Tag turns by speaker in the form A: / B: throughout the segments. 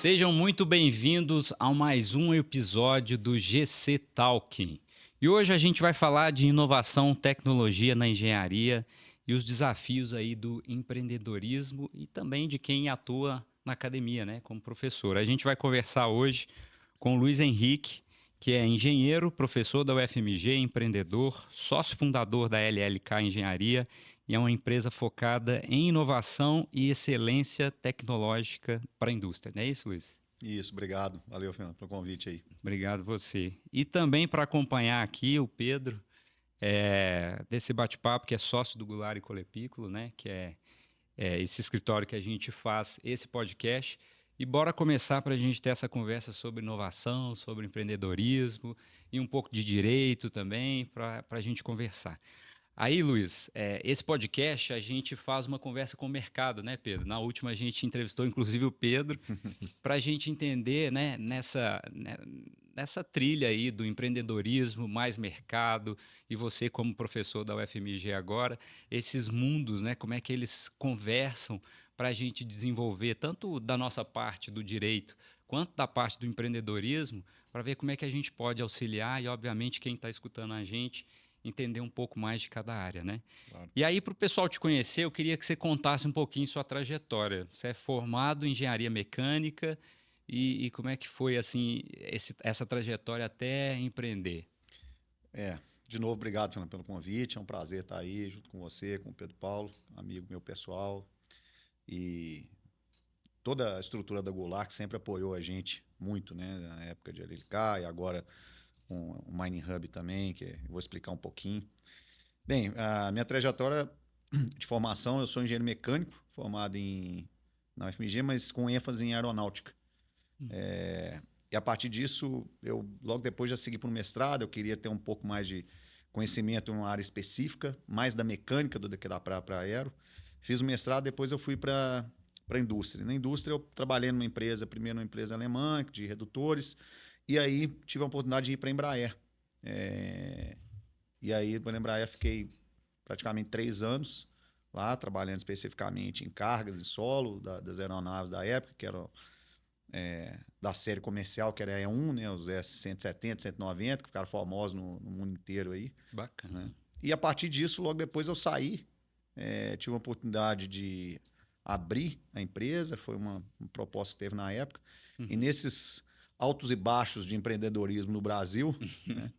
A: Sejam muito bem-vindos a mais um episódio do GC Talking. E hoje a gente vai falar de inovação, tecnologia na engenharia e os desafios aí do empreendedorismo e também de quem atua na academia, né, como professor. A gente vai conversar hoje com o Luiz Henrique, que é engenheiro, professor da UFMG, empreendedor, sócio fundador da LLK Engenharia e é uma empresa focada em inovação e excelência tecnológica para a indústria. Não é isso, Luiz?
B: Isso, obrigado. Valeu, Fernando, pelo convite aí.
A: Obrigado você. E também para acompanhar aqui o Pedro, desse bate-papo, que é sócio do Goulart e Colepículo, né? Que é esse escritório que a gente faz esse podcast. E bora começar para a gente ter essa conversa sobre inovação, sobre empreendedorismo e um pouco de direito também, para a gente conversar. Aí, Luiz, esse podcast a gente faz uma conversa com o mercado, né, Pedro? Na última a gente entrevistou inclusive o Pedro para a gente entender, né, nessa trilha aí do empreendedorismo, mais mercado, e você como professor da UFMG agora, esses mundos, né, como é que eles conversam para a gente desenvolver tanto da nossa parte do direito quanto da parte do empreendedorismo, para ver como é que a gente pode auxiliar e, obviamente, quem está escutando a gente entender um pouco mais de cada área, né?
B: Claro.
A: E aí, para o pessoal te conhecer, eu queria que você contasse um pouquinho sua trajetória. Você é formado em engenharia mecânica e como é que foi assim essa trajetória até empreender?
B: De novo, obrigado, Fernando, pelo convite. É um prazer estar aí junto com você, com o Pedro Paulo, amigo meu pessoal. E toda a estrutura da Goulart que sempre apoiou a gente muito, né? Na época de LLK e agora com o Mining Hub também, que eu vou explicar um pouquinho. Bem, a minha trajetória de formação, eu sou engenheiro mecânico, formado na UFMG, mas com ênfase em aeronáutica. E a partir disso, eu logo depois já segui para o mestrado, eu queria ter um pouco mais de conhecimento em uma área específica, mais da mecânica do que da para aero. Fiz o mestrado, depois eu fui para a indústria. Na indústria eu trabalhei numa empresa, primeiro numa empresa alemã de redutores, e aí tive a oportunidade de ir para a Embraer. E aí, na Embraer, fiquei praticamente 3 anos lá, trabalhando especificamente em cargas em solo das aeronaves da época, que eram da série comercial, que era a E1, né, os S-170, 190, que ficaram famosos no mundo inteiro aí.
A: Bacana.
B: Né? E a partir disso, logo depois eu saí, tive uma oportunidade de abrir a empresa, foi uma proposta que teve na época. E nesses altos e baixos de empreendedorismo no Brasil, né,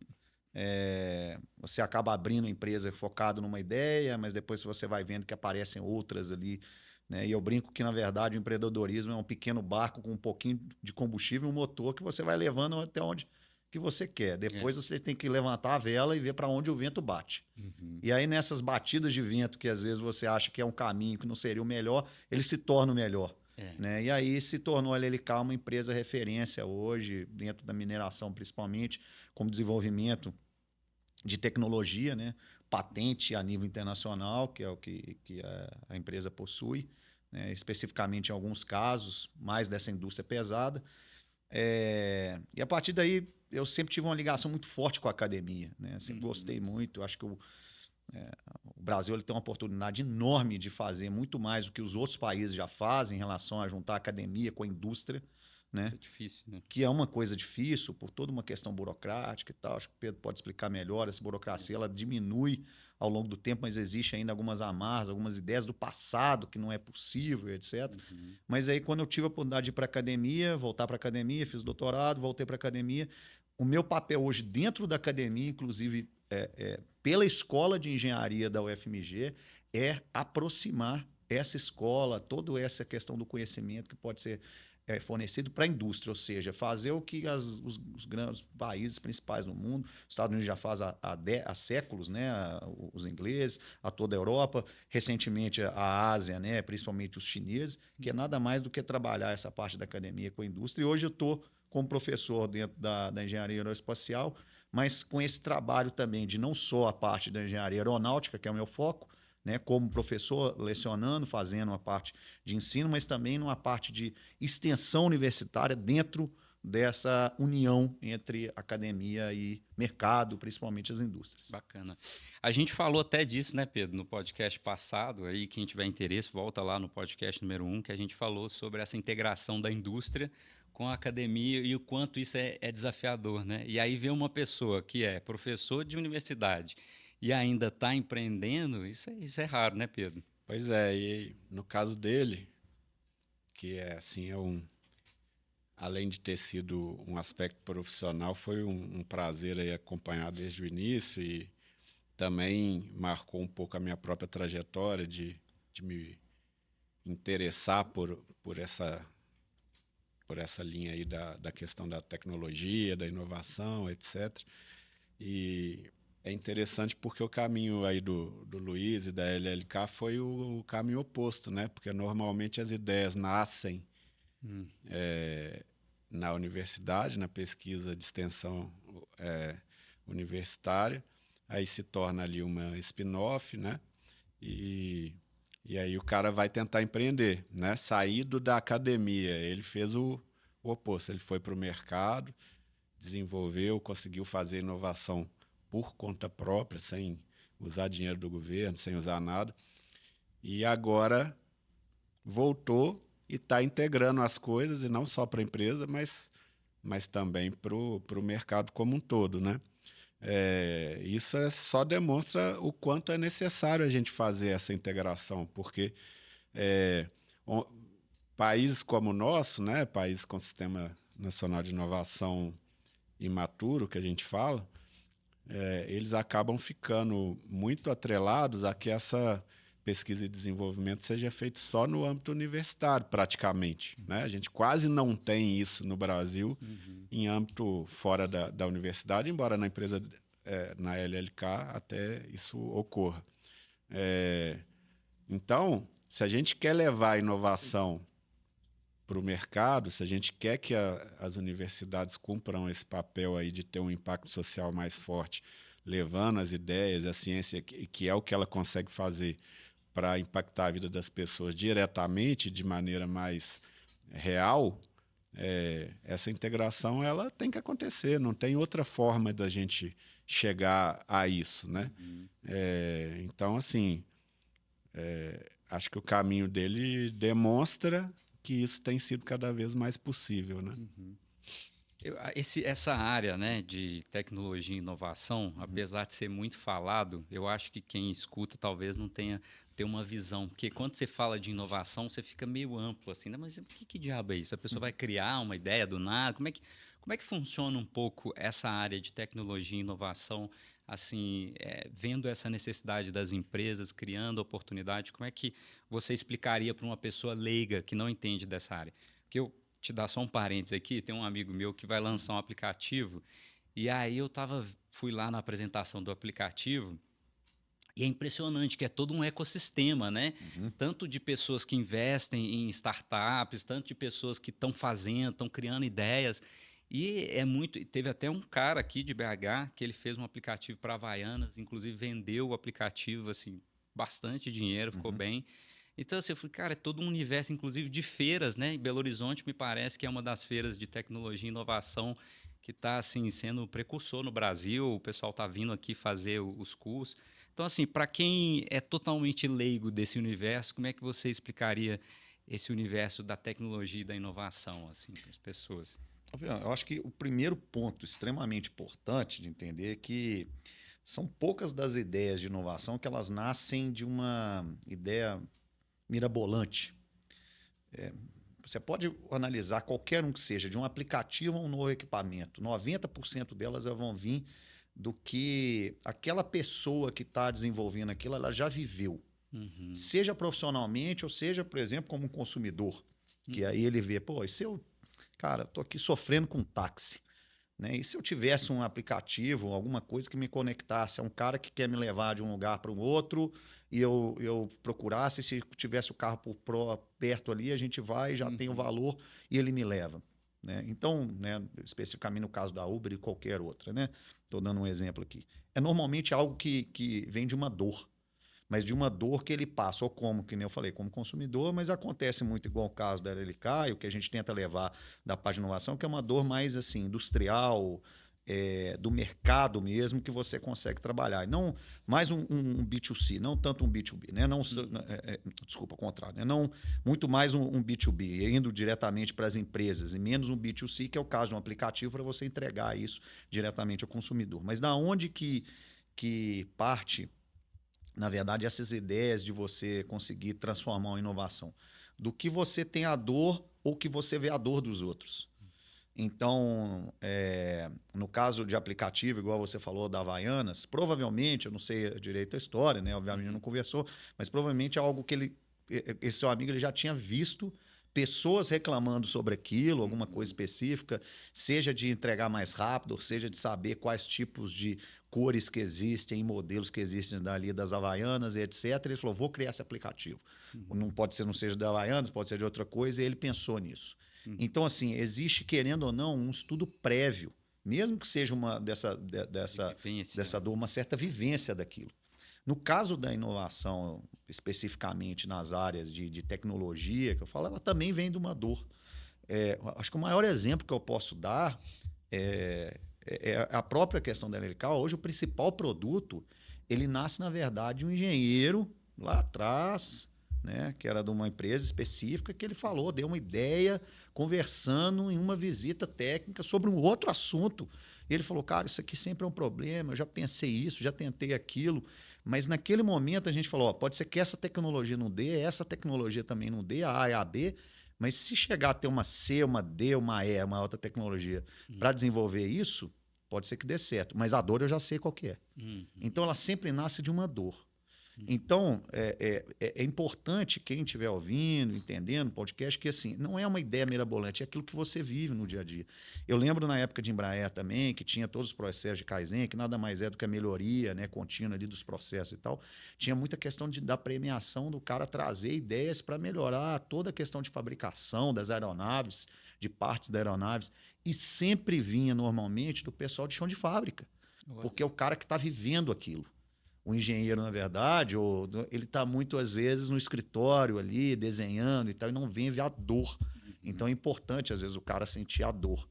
B: você acaba abrindo a empresa focado numa ideia, mas depois você vai vendo que aparecem outras ali, né? E eu brinco que, na verdade, o empreendedorismo é um pequeno barco com um pouquinho de combustível e um motor que você vai levando até onde que você quer. Depois você tem que levantar a vela e ver para onde o vento bate. E aí, nessas batidas de vento, que às vezes você acha que é um caminho que não seria o melhor, ele se torna o melhor. Né? E aí se tornou a LLK uma empresa referência hoje, dentro da mineração principalmente, como desenvolvimento de tecnologia, né? Patente a nível internacional, que é o que a empresa possui, né? Especificamente em alguns casos, mais dessa indústria pesada. E a partir daí, eu sempre tive uma ligação muito forte com a academia, né? Sempre gostei muito, acho que o Brasil ele tem uma oportunidade enorme de fazer muito mais do que os outros países já fazem em relação a juntar a academia com a indústria, né?
A: Isso é difícil, né?
B: Que é uma coisa difícil por toda uma questão burocrática e tal. Acho que o Pedro pode explicar melhor. Essa burocracia ela diminui ao longo do tempo, mas existe ainda algumas amarras, algumas ideias do passado que não é possível, etc. Mas aí, quando eu tive a oportunidade de ir para a academia, voltar para a academia, fiz doutorado, voltei para a academia. O meu papel hoje dentro da academia, inclusive pela escola de engenharia da UFMG, é aproximar essa escola, toda essa questão do conhecimento que pode ser fornecido para a indústria, ou seja, fazer o que os grandes países principais no mundo, os Estados Unidos já faz há séculos, né? Os ingleses, a toda a Europa, recentemente a Ásia, né? Principalmente os chineses, que é nada mais do que trabalhar essa parte da academia com a indústria. E hoje eu estou como professor dentro da engenharia aeroespacial, mas com esse trabalho também de não só a parte da engenharia aeronáutica, que é o meu foco, né, como professor, lecionando, fazendo uma parte de ensino, mas também numa parte de extensão universitária dentro dessa união entre academia e mercado, principalmente as indústrias.
A: Bacana. A gente falou até disso, né, Pedro, no podcast passado. Aí, quem tiver interesse, volta lá no podcast número 1, que a gente falou sobre essa integração da indústria com a academia e o quanto isso é desafiador, né? E aí ver uma pessoa que é professor de universidade e ainda está empreendendo, isso é raro, né, Pedro?
C: Pois é, e no caso dele, que é assim, além de ter sido um aspecto profissional, foi um prazer aí acompanhar desde o início e também marcou um pouco a minha própria trajetória de me interessar por essa linha aí da questão da tecnologia, da inovação, etc. E é interessante porque o caminho aí do Luiz e da LLK foi o caminho oposto, né? Porque normalmente as ideias nascem
A: Hum,
C: na universidade, na pesquisa de extensão universitária, aí se torna ali uma spin-off, né? E, e aí o cara vai tentar empreender, né? Saído da academia, ele fez o oposto, ele foi para o mercado, desenvolveu, conseguiu fazer inovação por conta própria, sem usar dinheiro do governo, sem usar nada, e agora voltou e está integrando as coisas, e não só para a empresa, mas também para o mercado como um todo, né? Isso só demonstra o quanto é necessário a gente fazer essa integração, porque é, o- países como o nosso, né, países com sistema nacional de inovação imaturo, que a gente fala, eles acabam ficando muito atrelados a que essa pesquisa e desenvolvimento seja feita só no âmbito universitário, praticamente, né? A gente quase não tem isso no Brasil
A: uhum,
C: em âmbito fora da universidade, embora na empresa, na LLK, até isso ocorra. Então, se a gente quer levar a inovação para o mercado, se a gente quer que as universidades cumpram esse papel aí de ter um impacto social mais forte, levando as ideias, a ciência, que é o que ela consegue fazer para impactar a vida das pessoas diretamente, de maneira mais real, essa integração ela tem que acontecer, não tem outra forma da gente chegar a isso, né?
A: uhum.
C: Então, assim, acho que o caminho dele demonstra que isso tem sido cada vez mais possível, né?
A: Uhum. Essa área, né, de tecnologia e inovação, apesar de ser muito falado, eu acho que quem escuta talvez não tenha uma visão. Porque quando você fala de inovação, você fica meio amplo assim, né? Mas que diabo é isso? A pessoa vai criar uma ideia do nada? Como é que funciona um pouco essa área de tecnologia e inovação, assim, vendo essa necessidade das empresas, criando oportunidade? Como é que você explicaria para uma pessoa leiga que não entende dessa área? Porque eu te dar só um parênteses aqui, tem um amigo meu que vai lançar um aplicativo, e aí fui lá na apresentação do aplicativo, e é impressionante que é todo um ecossistema, né?
B: Uhum.
A: Tanto de pessoas que investem em startups, tanto de pessoas que estão fazendo, estão criando ideias. E é muito. Teve até um cara aqui de BH que ele fez um aplicativo para Havaianas, inclusive vendeu o aplicativo, assim, bastante dinheiro, ficou
B: Uhum.
A: bem. Então, assim, eu falei, cara, é todo um universo, inclusive de feiras, né? Em Belo Horizonte, me parece que é uma das feiras de tecnologia e inovação que está, assim, sendo precursor no Brasil. O pessoal está vindo aqui fazer os cursos. Então, assim, para quem é totalmente leigo desse universo, como é que você explicaria esse universo da tecnologia e da inovação, assim, para as pessoas?
B: Eu acho que o primeiro ponto extremamente importante de entender é que são poucas das ideias de inovação que elas nascem de uma ideia mirabolante. Você pode analisar qualquer um que seja, de um aplicativo a um novo equipamento. 90% delas vão vir do que aquela pessoa que está desenvolvendo aquilo, ela já viveu.
A: Uhum,
B: Seja profissionalmente ou seja, por exemplo, como um consumidor. Que
A: uhum,
B: aí ele vê, pô, e se eu, cara, tô aqui sofrendo com táxi, né? E se eu tivesse um aplicativo, alguma coisa que me conectasse a um cara que quer me levar de um lugar para o outro e eu procurasse, se tivesse o carro perto ali, a gente vai, já tem o
A: uhum,
B: valor e ele me leva. Né? Então, né, especificamente no caso da Uber e qualquer outra, né? Estou dando um exemplo aqui. É normalmente algo que vem de uma dor, mas de uma dor que ele passa, ou como, que nem eu falei, como consumidor, mas acontece muito igual o caso da LLK, e o que a gente tenta levar da parte de inovação, que é uma dor mais assim, industrial, do mercado mesmo que você consegue trabalhar. E não mais um B2C, não tanto um B2B, né? Não, desculpa, ao contrário, né? Não, muito mais um B2B, indo diretamente para as empresas, e menos um B2C, que é o caso de um aplicativo para você entregar isso diretamente ao consumidor. Mas da onde que parte, na verdade, essas ideias de você conseguir transformar uma inovação? Do que você tem a dor ou que você vê a dor dos outros. Então, no caso de aplicativo, igual você falou da Havaianas, provavelmente, eu não sei direito a história, né? Obviamente não conversou, mas provavelmente é algo que esse seu amigo ele já tinha visto pessoas reclamando sobre aquilo, alguma coisa específica, seja de entregar mais rápido, seja de saber quais tipos de cores que existem, modelos que existem dali das Havaianas e etc. Ele falou, vou criar esse aplicativo. Não pode ser, não seja da Havaianas, pode ser de outra coisa, e ele pensou nisso. Então, assim, existe, querendo ou não, um estudo prévio, mesmo que seja dessa dor, uma certa vivência daquilo. No caso da inovação, especificamente nas áreas de tecnologia, que eu falo, ela também vem de uma dor. Acho que o maior exemplo que eu posso dar é a própria questão da Americal. Hoje, o principal produto, ele nasce, na verdade, um engenheiro lá atrás, né, que era de uma empresa específica, que ele falou, deu uma ideia, conversando em uma visita técnica sobre um outro assunto. E ele falou, cara, isso aqui sempre é um problema, eu já pensei isso, já tentei aquilo. Mas naquele momento a gente falou, ó, pode ser que essa tecnologia não dê, essa tecnologia também não dê, a A e a B, mas se chegar a ter uma C, uma D, uma E, uma outra tecnologia para desenvolver isso, pode ser que dê certo. Mas a dor eu já sei qual que é. Então ela sempre nasce de uma dor. Então, é importante quem estiver ouvindo, entendendo o podcast, que assim, não é uma ideia mirabolante, é aquilo que você vive no dia a dia. Eu lembro na época de Embraer também, que tinha todos os processos de Kaizen, que nada mais é do que a melhoria, né, contínua ali dos processos e tal. Tinha muita questão da premiação do cara trazer ideias para melhorar toda a questão de fabricação das aeronaves, de partes das aeronaves, e sempre vinha normalmente do pessoal de chão de fábrica, porque é o cara que está vivendo aquilo. O engenheiro, na verdade, ele está muito, às vezes, no escritório ali, desenhando e tal, e não vê a dor. Então é importante, às vezes, o cara sentir a dor.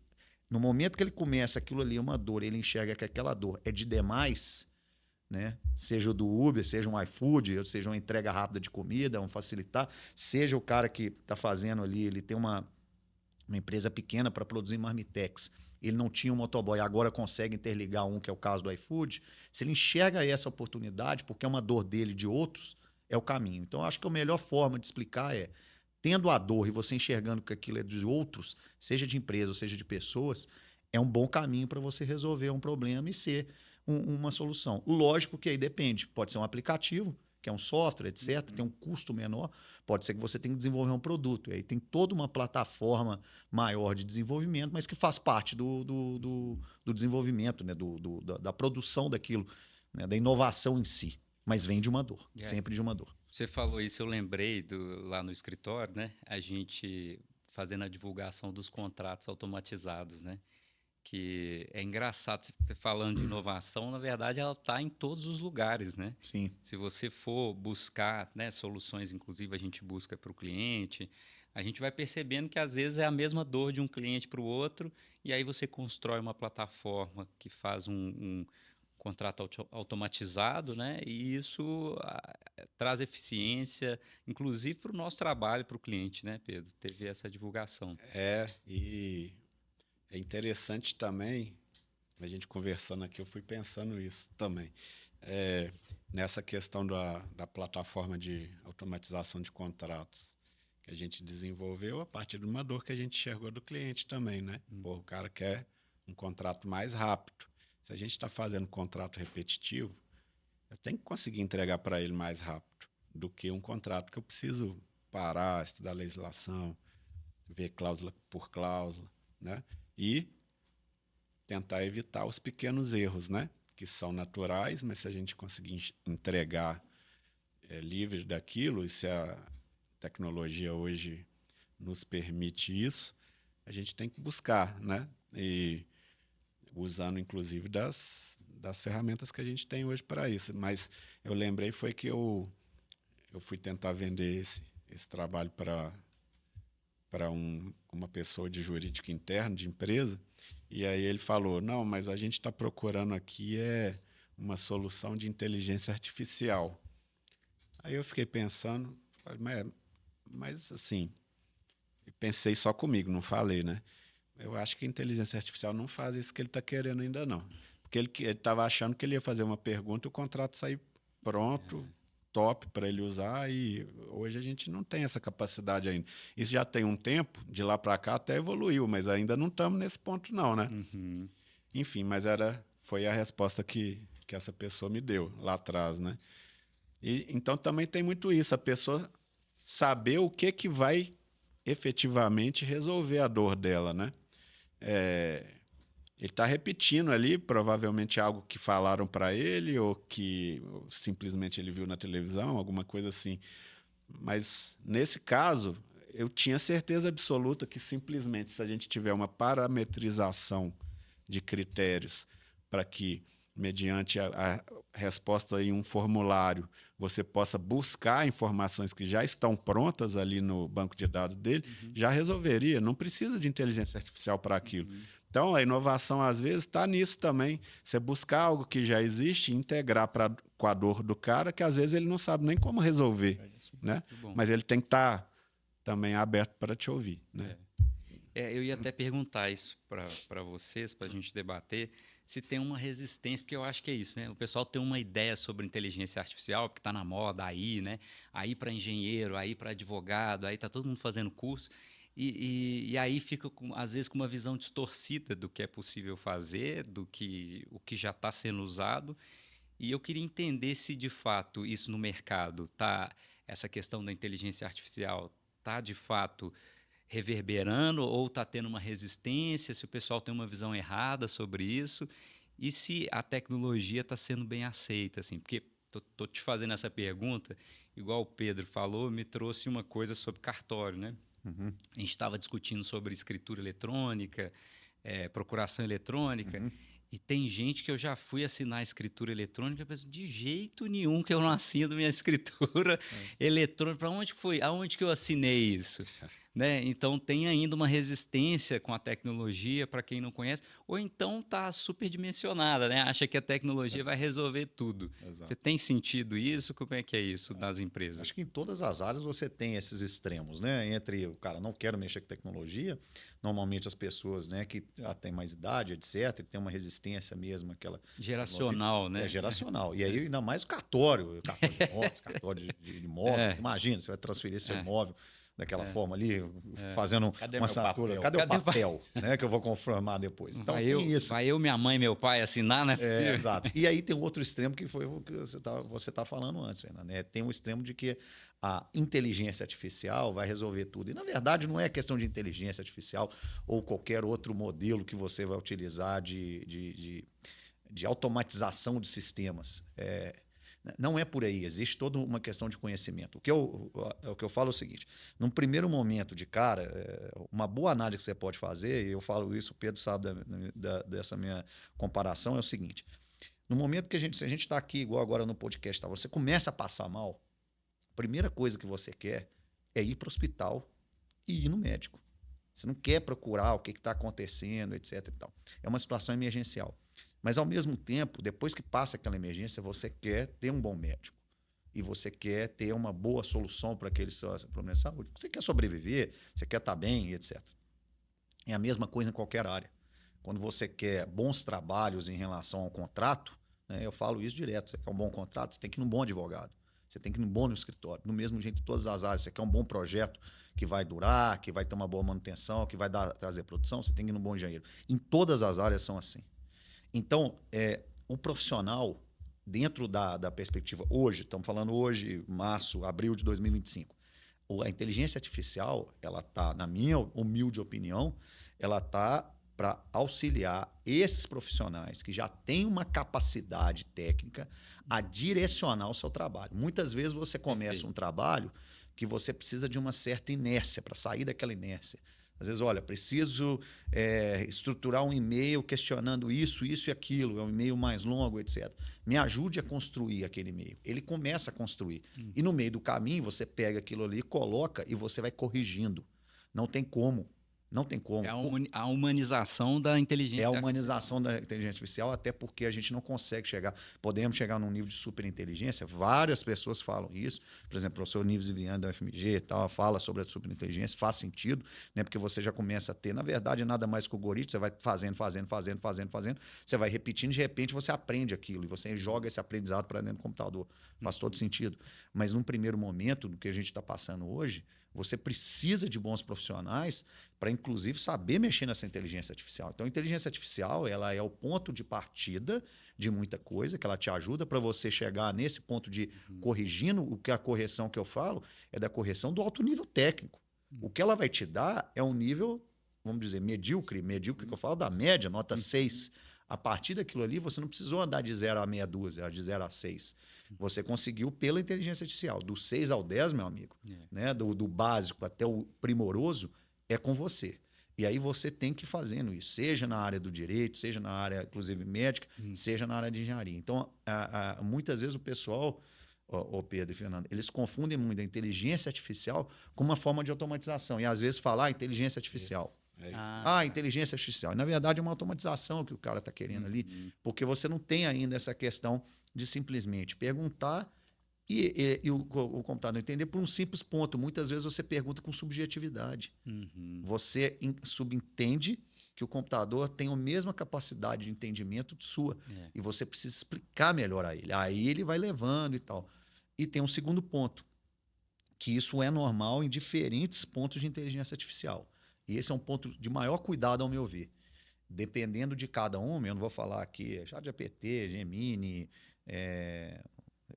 B: No momento que ele começa aquilo ali, uma dor, ele enxerga que aquela dor é de demais, né? Seja o do Uber, seja um iFood, ou seja uma entrega rápida de comida, um facilitar, seja o cara que está fazendo ali, ele tem uma empresa pequena para produzir marmitex. Ele não tinha um motoboy, agora consegue interligar um, que é o caso do iFood. Se ele enxerga essa oportunidade, porque é uma dor dele e de outros, é o caminho. Então, eu acho que a melhor forma de explicar é, tendo a dor e você enxergando que aquilo é de outros, seja de empresa ou seja de pessoas, é um bom caminho para você resolver um problema e ser uma solução. Lógico que aí depende. Pode ser um aplicativo, que é um software, etc., tem um custo menor. Pode ser que você tenha que desenvolver um produto. E aí tem toda uma plataforma maior de desenvolvimento, mas que faz parte do desenvolvimento, né? Da produção daquilo, né? Da inovação em si. Mas vem de uma dor, sempre de uma dor.
A: Você falou isso, eu lembrei lá no escritório, né? A gente fazendo a divulgação dos contratos automatizados, né? Que é engraçado, você falando de inovação, na verdade ela está em todos os lugares, né?
B: Sim.
A: Se você for buscar, né, soluções, inclusive a gente busca para o cliente, a gente vai percebendo que às vezes é a mesma dor de um cliente para o outro, e aí você constrói uma plataforma que faz um contrato automatizado, né? E isso traz eficiência, inclusive para o nosso trabalho, para o cliente, né, Pedro? Teve essa divulgação.
C: E é interessante também, a gente conversando aqui, eu fui pensando isso também. Nessa questão da plataforma de automatização de contratos que a gente desenvolveu a partir de uma dor que a gente enxergou do cliente também, né? Pô, o cara quer um contrato mais rápido. Se a gente está fazendo um contrato repetitivo, eu tenho que conseguir entregar para ele mais rápido do que um contrato que eu preciso parar, estudar a legislação, ver cláusula por cláusula, né? E tentar evitar os pequenos erros, né? Que são naturais, mas se a gente conseguir entregar livre daquilo, e se a tecnologia hoje nos permite isso, a gente tem que buscar, né? E usando, inclusive, das ferramentas que a gente tem hoje para isso. Mas eu lembrei foi que eu fui tentar vender esse trabalho para para uma pessoa de jurídico interno, de empresa, e aí ele falou, não, mas a gente está procurando aqui uma solução de inteligência artificial. Aí eu fiquei pensando, falei, mas assim, pensei só comigo, não falei, né? Eu acho que a inteligência artificial não faz isso que ele está querendo ainda não. Porque ele estava achando que ele ia fazer uma pergunta e o contrato sair pronto, top para ele usar, e hoje a gente não tem essa capacidade ainda. Isso já tem um tempo, de lá para cá até evoluiu, mas ainda não estamos nesse ponto não, né?
A: Uhum.
C: Enfim, mas foi a resposta que essa pessoa me deu lá atrás, né? E, então também tem muito isso, a pessoa saber o que vai efetivamente resolver a dor dela, né? Ele está repetindo ali, provavelmente algo que falaram para ele ou que simplesmente ele viu na televisão, alguma coisa assim. Mas, nesse caso, eu tinha certeza absoluta que simplesmente se a gente tiver uma parametrização de critérios para que, mediante a resposta em um formulário, você possa buscar informações que já estão prontas ali no banco de dados dele, já resolveria. Não precisa de inteligência artificial para aquilo. Então, a inovação, às vezes, está nisso também. Você buscar algo que já existe e integrar com a dor do cara, que às vezes ele não sabe nem como resolver, né? Mas ele tem que estar também aberto para te ouvir, né?
A: Eu ia até perguntar isso para vocês, para a gente debater, se tem uma resistência, porque eu acho que é isso, né? O pessoal tem uma ideia sobre inteligência artificial, porque está na moda aí, né? Aí para engenheiro, aí para advogado, aí está todo mundo fazendo curso. E aí fica, às vezes, com uma visão distorcida do que é possível fazer, o que já está sendo usado. E eu queria entender se, de fato, isso no mercado, essa questão da inteligência artificial está, de fato, reverberando ou está tendo uma resistência, se o pessoal tem uma visão errada sobre isso e se a tecnologia está sendo bem aceita, assim, porque tô te fazendo essa pergunta, igual o Pedro falou, me trouxe uma coisa sobre cartório, né?
B: Uhum.
A: A gente estava discutindo sobre escritura eletrônica, procuração eletrônica, e tem gente que eu já fui assinar a escritura eletrônica, eu penso, de jeito nenhum que eu não assino minha escritura eletrônica. Para onde foi? Aonde que eu assinei isso? Né? Então tem ainda uma resistência com a tecnologia para quem não conhece, ou então está superdimensionada, né? Acha que a tecnologia vai resolver tudo.
B: Exato.
A: Você tem sentido isso? Como é que é isso nas empresas?
B: Acho que em todas as áreas você tem esses extremos, né? Entre o cara não quero mexer com tecnologia, normalmente as pessoas, né, que já têm mais idade, etc, tem uma resistência mesmo, aquela
A: geracional, né?
B: É geracional. E aí ainda mais o cartório de motos, cartório de imóveis. Imagina, você vai transferir seu imóvel daquela forma ali, fazendo uma assinatura. Cadê o papel? Né, que eu vou conformar depois. Então tem isso.
A: Vai eu, minha mãe e meu pai assinar, não é possível?
B: Exato. E aí tem um outro extremo que foi o que você tá falando antes, Fernando. Tem um extremo de que a inteligência artificial vai resolver tudo. E, na verdade, não é questão de inteligência artificial ou qualquer outro modelo que você vai utilizar de automatização de sistemas. Não é por aí, existe toda uma questão de conhecimento. O que eu falo é o seguinte, num primeiro momento de cara, uma boa análise que você pode fazer, e eu falo isso, o Pedro sabe dessa minha comparação, é o seguinte, no momento que se a gente está aqui, igual agora no podcast, você começa a passar mal, a primeira coisa que você quer é ir para o hospital e ir no médico. Você não quer procurar o que está acontecendo, etc. E tal. É uma situação emergencial. Mas, ao mesmo tempo, depois que passa aquela emergência, você quer ter um bom médico. E você quer ter uma boa solução para aquele seu problema de saúde. Você quer sobreviver, você quer estar bem, etc. É a mesma coisa em qualquer área. Quando você quer bons trabalhos em relação ao contrato, né, eu falo isso direto, você quer um bom contrato, você tem que ir num bom advogado. Você tem que ir num bom escritório. Do mesmo jeito em todas as áreas. Você quer um bom projeto que vai durar, que vai ter uma boa manutenção, que vai trazer produção, você tem que ir num bom engenheiro. Em todas as áreas são assim. Então, o profissional, dentro da perspectiva hoje, estamos falando hoje, março, abril de 2025, a inteligência artificial, ela está, na minha humilde opinião, ela está para auxiliar esses profissionais que já têm uma capacidade técnica a direcionar o seu trabalho. Muitas vezes você começa um trabalho que você precisa de uma certa inércia para sair daquela inércia. Às vezes, olha, preciso estruturar um e-mail questionando isso e aquilo, é um e-mail mais longo, etc. Me ajude a construir aquele e-mail. Ele começa a construir. E no meio do caminho, você pega aquilo ali, coloca e você vai corrigindo. Não tem como. Não tem como.
A: É a humanização da inteligência
B: É a
A: artificial.
B: humanização da inteligência artificial, até porque a gente não consegue chegar. Podemos chegar num nível de superinteligência. Várias pessoas falam isso. Por exemplo, o professor Nives Viviane da UFMG e tal, fala sobre a superinteligência. Faz sentido, né? Porque você já começa a ter, na verdade, nada mais que o algoritmo. Você vai fazendo. Você vai repetindo, de repente você aprende aquilo e você joga esse aprendizado para dentro do computador. Faz todo sentido. Mas num primeiro momento, do que a gente está passando hoje, você precisa de bons profissionais para, inclusive, saber mexer nessa inteligência artificial. Então, a inteligência artificial ela é o ponto de partida de muita coisa, que ela te ajuda para você chegar nesse ponto de corrigindo. O que a correção que eu falo é da correção do alto nível técnico. O que ela vai te dar é um nível, vamos dizer, medíocre que eu falo da média, nota 6. A partir daquilo ali, você não precisou andar de 0 a meia dúzia, de 0 a 6. Você conseguiu pela inteligência artificial. Do 6 ao 10, meu amigo, né? Do básico até o primoroso, é com você. E aí você tem que ir fazendo isso, seja na área do direito, seja na área, inclusive, médica, seja na área de engenharia. Então, muitas vezes o pessoal, o Pedro e Fernando, eles confundem muito a inteligência artificial com uma forma de automatização. E às vezes falar inteligência artificial.
C: É isso.
B: Inteligência artificial. E, na verdade, é uma automatização que o cara está querendo ali, porque você não tem ainda essa questão de simplesmente perguntar e o computador entender por um simples ponto. Muitas vezes você pergunta com subjetividade. Você subentende que o computador tem a mesma capacidade de entendimento sua. E você precisa explicar melhor a ele. Aí ele vai levando e tal. E tem um segundo ponto, que isso é normal em diferentes pontos de inteligência artificial. E esse é um ponto de maior cuidado, ao meu ver. Dependendo de cada um, eu não vou falar aqui, ChatGPT, Gemini,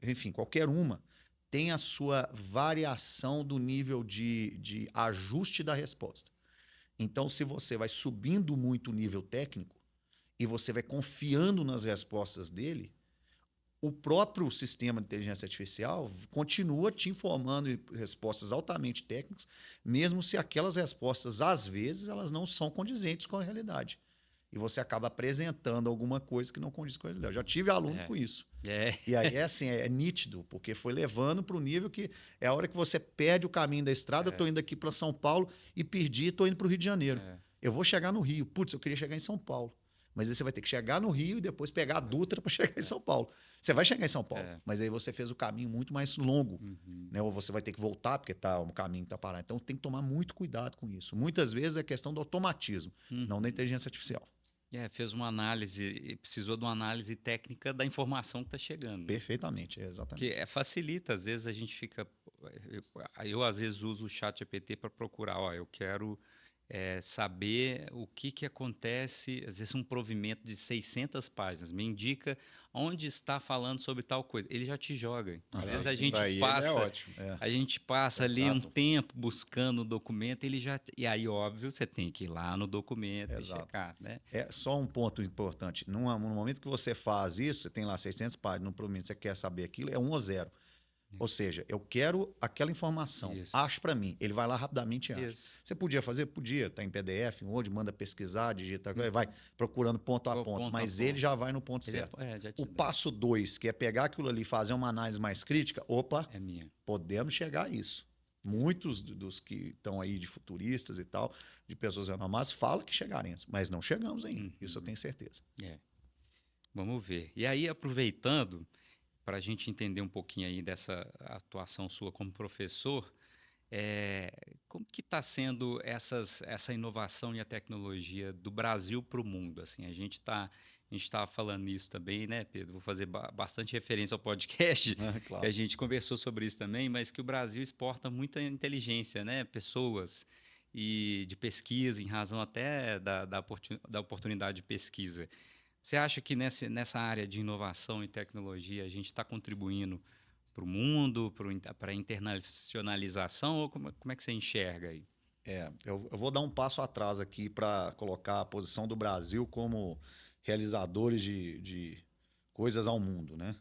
B: enfim, qualquer uma, tem a sua variação do nível de ajuste da resposta. Então, se você vai subindo muito o nível técnico e você vai confiando nas respostas dele, o próprio sistema de inteligência artificial continua te informando respostas altamente técnicas, mesmo se aquelas respostas, às vezes, elas não são condizentes com a realidade. E você acaba apresentando alguma coisa que não condiz com a realidade. Eu já tive aluno com isso. E aí é nítido, porque foi levando para o nível que é a hora que você perde o caminho da estrada. Eu estou indo aqui para São Paulo e perdi e estou indo para o Rio de Janeiro. Eu vou chegar no Rio. Putz, eu queria chegar em São Paulo. Mas aí você vai ter que chegar no Rio e depois pegar a Dutra para chegar em São Paulo. Você vai chegar em São Paulo, mas aí você fez o caminho muito mais longo. Né? Ou você vai ter que voltar, porque o caminho está parado. Então tem que tomar muito cuidado com isso. Muitas vezes é questão do automatismo, não da inteligência artificial.
A: Fez uma análise, precisou de uma análise técnica da informação que está chegando.
B: Perfeitamente, exatamente.
A: Porque facilita, às vezes a gente fica... Eu às vezes uso o ChatGPT para procurar, eu quero saber o que acontece, às vezes um provimento de 600 páginas, me indica onde está falando sobre tal coisa. Ele já te joga. Às vezes a gente passa ali um tempo buscando o documento, e aí, óbvio, você tem que ir lá no documento e checar, né?
B: É só um ponto importante. No momento que você faz isso, você tem lá 600 páginas no provimento, você quer saber aquilo, é 1 ou 0. Ou seja, eu quero aquela informação. Acho para mim. Ele vai lá rapidamente e acha. Você podia fazer? Podia. Está em PDF, em Word, manda pesquisar, digita, vai procurando ponto a ponto. Mas ele já vai no ponto certo. O passo 2, que é pegar aquilo ali e fazer uma análise mais crítica, podemos chegar a isso. Muitos dos que estão aí de futuristas e tal, de pessoas renomadas, falam que chegaremos, mas não chegamos ainda. Isso eu tenho certeza.
A: Vamos ver. E aí, aproveitando, para a gente entender um pouquinho aí dessa atuação sua como professor, como que está sendo essa inovação e a tecnologia do Brasil para o mundo? Assim, a gente estava falando nisso também, né, Pedro? Vou fazer bastante referência ao podcast,
B: claro.
A: Que a gente conversou sobre isso também, mas que o Brasil exporta muita inteligência, né? Pessoas e de pesquisa, em razão até da oportunidade de pesquisa. Você acha que nessa área de inovação e tecnologia a gente está contribuindo para o mundo, para a internacionalização, ou como é que você enxerga aí?
B: Eu vou dar um passo atrás aqui para colocar a posição do Brasil como realizadores de coisas ao mundo, né?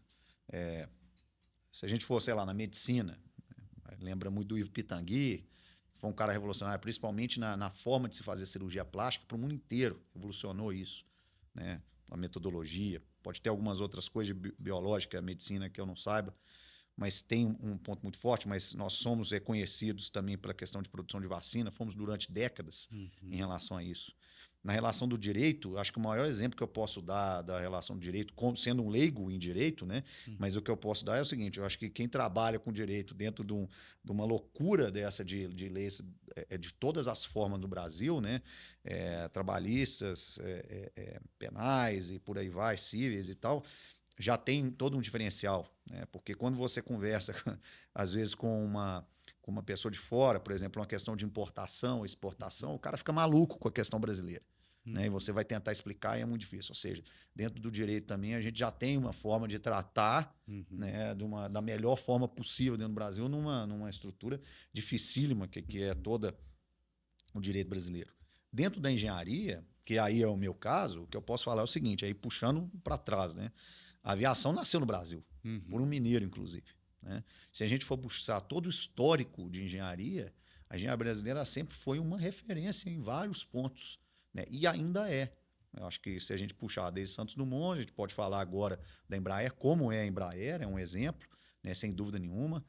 B: Se a gente for, sei lá, na medicina, lembra muito do Yves Pitangui, que foi um cara revolucionário, principalmente na forma de se fazer cirurgia plástica para o mundo inteiro, revolucionou isso, né? A metodologia, pode ter algumas outras coisas biológicas, medicina que eu não saiba, mas tem um ponto muito forte, mas nós somos reconhecidos também pela questão de produção de vacina, fomos durante décadas em relação a isso. Na relação do direito, acho que o maior exemplo que eu posso dar da relação do direito, sendo um leigo em direito, né? Mas o que eu posso dar é o seguinte, eu acho que quem trabalha com direito dentro de uma loucura dessa de leis de todas as formas do Brasil, né? Trabalhistas, penais e por aí vai, cíveis e tal, já tem todo um diferencial, né? Porque quando você conversa, às vezes, com uma pessoa de fora, por exemplo, uma questão de importação, exportação, o cara fica maluco com a questão brasileira. Né? E você vai tentar explicar e é muito difícil. Ou seja, dentro do direito também, a gente já tem uma forma de tratar né, da melhor forma possível dentro do Brasil, numa estrutura dificílima, que é toda o direito brasileiro. Dentro da engenharia, que aí é o meu caso, o que eu posso falar é o seguinte, aí puxando para trás, né? A aviação nasceu no Brasil, por um mineiro, inclusive. Né? Se a gente for buscar todo o histórico de engenharia, a engenharia brasileira sempre foi uma referência em vários pontos. Né? E ainda é. Eu acho que se a gente puxar desde Santos Dumont, a gente pode falar agora da Embraer, como é a Embraer, é um exemplo, né? Sem dúvida nenhuma.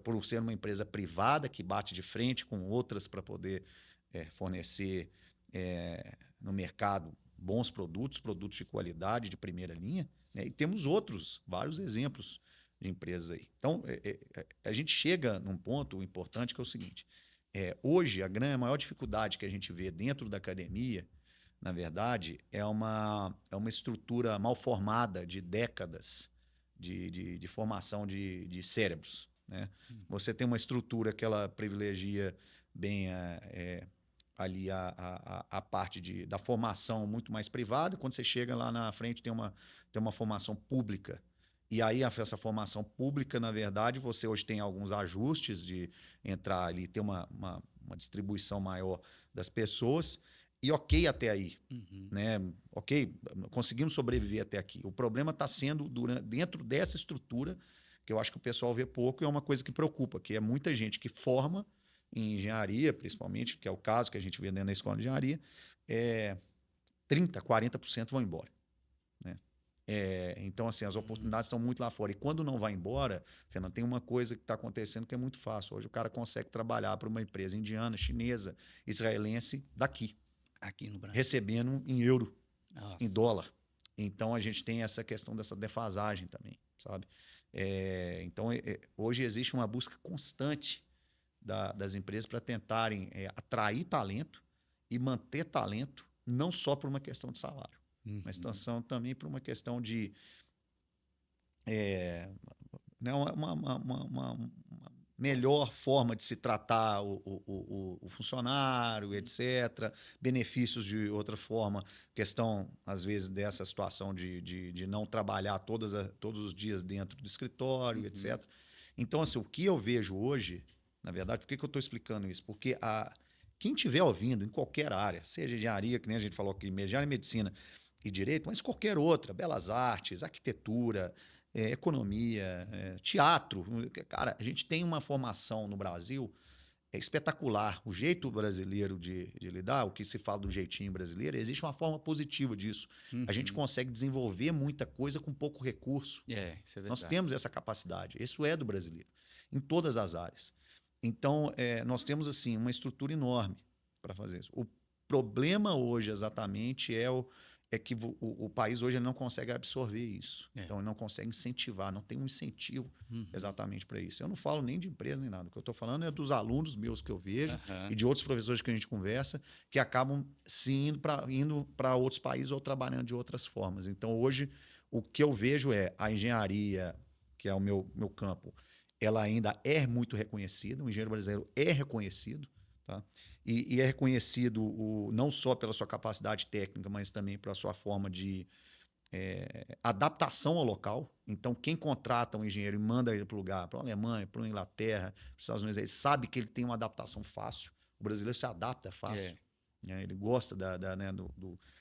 B: Por ser uma empresa privada que bate de frente com outras para poder fornecer no mercado bons produtos de qualidade, de primeira linha, né? E temos vários exemplos de empresas aí. Então, a gente chega num ponto importante que é o seguinte, hoje, a maior dificuldade que a gente vê dentro da academia, na verdade, é uma estrutura mal formada de décadas de formação de cérebros. Né? Você tem uma estrutura que ela privilegia bem ali a parte da formação muito mais privada. Quando você chega lá na frente, tem uma formação pública. E aí, essa formação pública, na verdade, você hoje tem alguns ajustes de entrar ali, ter uma distribuição maior das pessoas. E ok até aí. Né? Ok, conseguimos sobreviver até aqui. O problema está sendo dentro dessa estrutura, que eu acho que o pessoal vê pouco, e é uma coisa que preocupa, que é muita gente que forma em engenharia, principalmente, que é o caso que a gente vê dentro da escola de engenharia, 30%, 40% vão embora. Né? Então, assim, as oportunidades estão muito lá fora. E quando não vai embora, Fernando, tem uma coisa que está acontecendo que é muito fácil. Hoje o cara consegue trabalhar para uma empresa indiana, chinesa, israelense, daqui.
A: Aqui no Brasil.
B: Recebendo em euro,
A: Nossa.
B: em dólar. Então, a gente tem essa questão dessa defasagem também, sabe? Então, hoje existe uma busca constante das empresas para tentarem atrair talento e manter talento, não só por uma questão de salário, mas também por uma questão de uma melhor forma de se tratar o funcionário, etc. Benefícios de outra forma, questão, às vezes, dessa situação de não trabalhar todos os dias dentro do escritório, etc. Então, assim, o que eu vejo hoje, na verdade, por que eu estou explicando isso? Porque quem estiver ouvindo em qualquer área, seja engenharia, que nem a gente falou aqui, engenharia, medicina e direito, mas qualquer outra, belas artes, arquitetura, economia, teatro. Cara, a gente tem uma formação no Brasil espetacular. O jeito brasileiro de lidar, o que se fala do jeitinho brasileiro, existe uma forma positiva disso. A gente consegue desenvolver muita coisa com pouco recurso.
A: Isso é verdade.
B: Nós temos essa capacidade. Isso é do brasileiro, em todas as áreas. Então, nós temos assim uma estrutura enorme para fazer isso. O problema hoje, exatamente, é que o país hoje ele não consegue absorver isso. Então, ele não consegue incentivar, não tem um incentivo exatamente para isso. Eu não falo nem de empresa nem nada. O que eu estou falando é dos alunos meus que eu vejo e de outros professores que a gente conversa que acabam indo para outros países ou trabalhando de outras formas. Então, hoje, o que eu vejo é a engenharia, que é o meu campo, ela ainda é muito reconhecida. O engenheiro brasileiro é reconhecido. Tá? E é reconhecido não só pela sua capacidade técnica, mas também pela sua forma de adaptação ao local. Então, quem contrata um engenheiro e manda ele para o lugar, para a Alemanha, para a Inglaterra, para os Estados Unidos, ele sabe que ele tem uma adaptação fácil. O brasileiro se adapta fácil. Ele gosta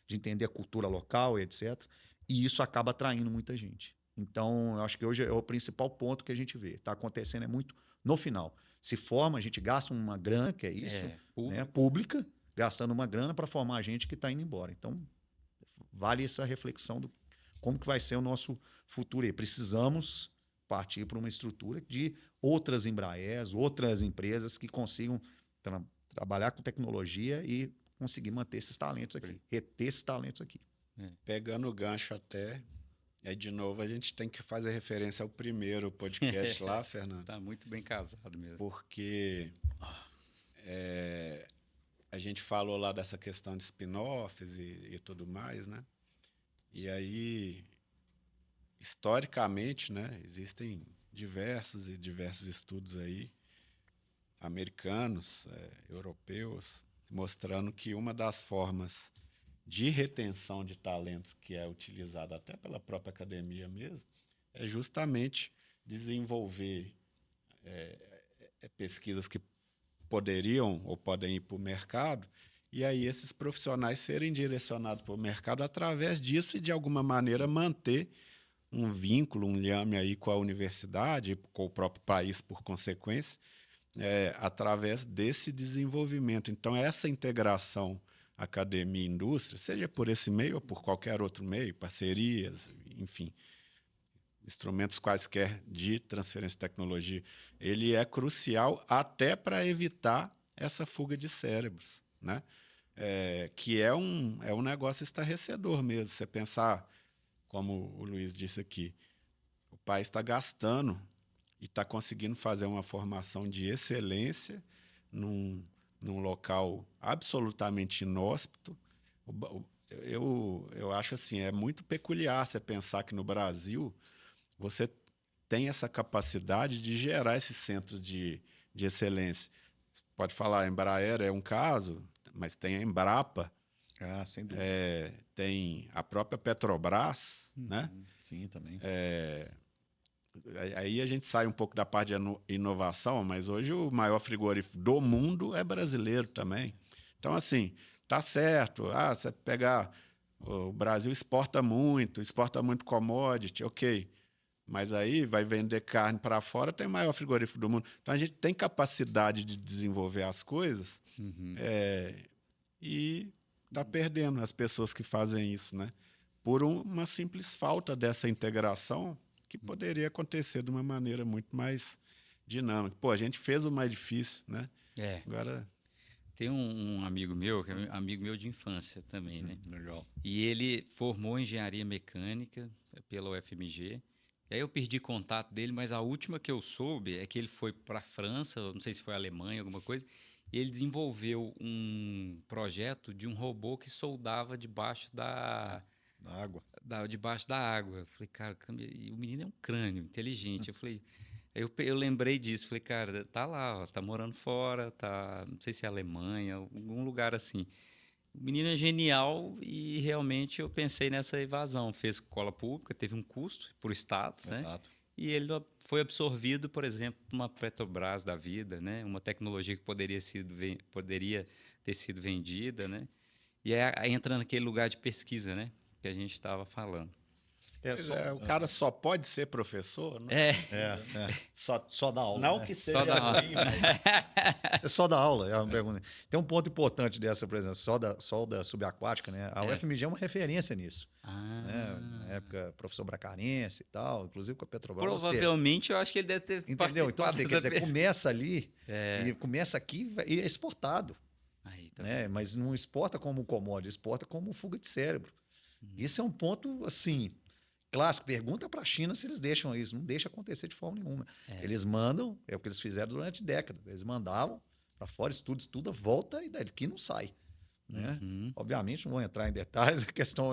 B: de entender a cultura local e etc. E isso acaba atraindo muita gente. Então, eu acho que hoje é o principal ponto que a gente vê. Está acontecendo muito no final. Se forma, a gente gasta uma grana, que é isso, pública, gastando uma grana para formar a gente que está indo embora. Então, vale essa reflexão do como que vai ser o nosso futuro aí. Precisamos partir para uma estrutura de outras Embraers, outras empresas que consigam trabalhar com tecnologia e conseguir manter esses talentos aqui, reter esses talentos aqui.
C: Pegando o gancho até, aí de novo a gente tem que fazer referência ao primeiro podcast lá, Fernando.
A: Tá muito bem casado mesmo.
C: Porque a gente falou lá dessa questão de spin-offs e tudo mais, né? E aí, historicamente, né, existem diversos estudos aí, americanos, europeus, mostrando que uma das formas de retenção de talentos que é utilizada até pela própria academia mesmo, é justamente desenvolver pesquisas que poderiam ou podem ir para o mercado, e aí esses profissionais serem direcionados para o mercado através disso e, de alguma maneira, manter um vínculo, um liame aí com a universidade, com o próprio país, por consequência, através desse desenvolvimento. Então, essa integração academia e indústria, seja por esse meio ou por qualquer outro meio, parcerias, enfim, instrumentos quaisquer de transferência de tecnologia, ele é crucial até para evitar essa fuga de cérebros, né? Que é um negócio estarrecedor mesmo. Você pensar, como o Luiz disse aqui, o país está gastando e está conseguindo fazer uma formação de excelência num local absolutamente inóspito. Eu acho assim, é muito peculiar você pensar que no Brasil você tem essa capacidade de gerar esses centros de excelência. Você pode falar, a Embraer é um caso, mas tem a Embrapa,
B: Sem dúvida.
C: tem a própria Petrobras, né?
B: Sim, também.
C: Aí a gente sai um pouco da parte de inovação, mas hoje o maior frigorífico do mundo é brasileiro também. Então, assim, tá certo. Você pegar... O Brasil exporta muito commodity, ok. Mas aí vai vender carne para fora, tem o maior frigorífico do mundo. Então, a gente tem capacidade de desenvolver as coisas e está perdendo as pessoas que fazem isso, né? Por uma simples falta dessa integração que poderia acontecer de uma maneira muito mais dinâmica. Pô, a gente fez o mais difícil, né? Agora...
A: Tem um amigo meu, que é amigo meu de infância também, né?
B: Legal.
A: E ele formou engenharia mecânica pela UFMG. E aí eu perdi contato dele, mas a última que eu soube é que ele foi para a França, não sei se foi Alemanha, alguma coisa, e ele desenvolveu um projeto de um robô que soldava debaixo da
B: água.
A: Debaixo da água. Eu falei, cara, e o menino é um crânio, inteligente. Eu falei, eu lembrei disso, falei, cara, tá lá, ó, tá morando fora, tá, não sei se é Alemanha, algum lugar assim. O menino é genial e realmente eu pensei nessa evasão. Fez escola pública, teve um custo para o Estado, né?
B: Exato.
A: E ele foi absorvido, por exemplo, por uma Petrobras da vida, né? Uma tecnologia que poderia ter sido vendida, né? E aí entra naquele lugar de pesquisa, né? Que a gente estava falando.
C: O cara só pode ser professor? Não?
B: Só dá aula.
C: Não
B: né?
C: que seja
A: Só dá aula.
C: ruim, mas...
B: Você só dá aula, é uma pergunta. Tem um ponto importante dessa, por exemplo, solda subaquática, né? A UFMG é uma referência nisso. Né? Na época, professor Bracarense e tal, inclusive com a Petrobras.
A: Provavelmente eu acho que ele deve ter
B: entendeu? Então,
A: participado
B: quer dizer,
A: dessa
B: começa ali e começa aqui e é exportado.
A: Aí, tá
B: né?
A: vendo?
B: Mas não exporta como commodity, exporta como fuga de cérebro. Isso é um ponto, assim, clássico. Pergunta para a China se eles deixam isso. Não deixa acontecer de forma nenhuma. Eles mandam, é o que eles fizeram durante décadas. Eles mandavam para fora, estuda, volta e daqui não sai. Né? Obviamente, não vou entrar em detalhes, a questão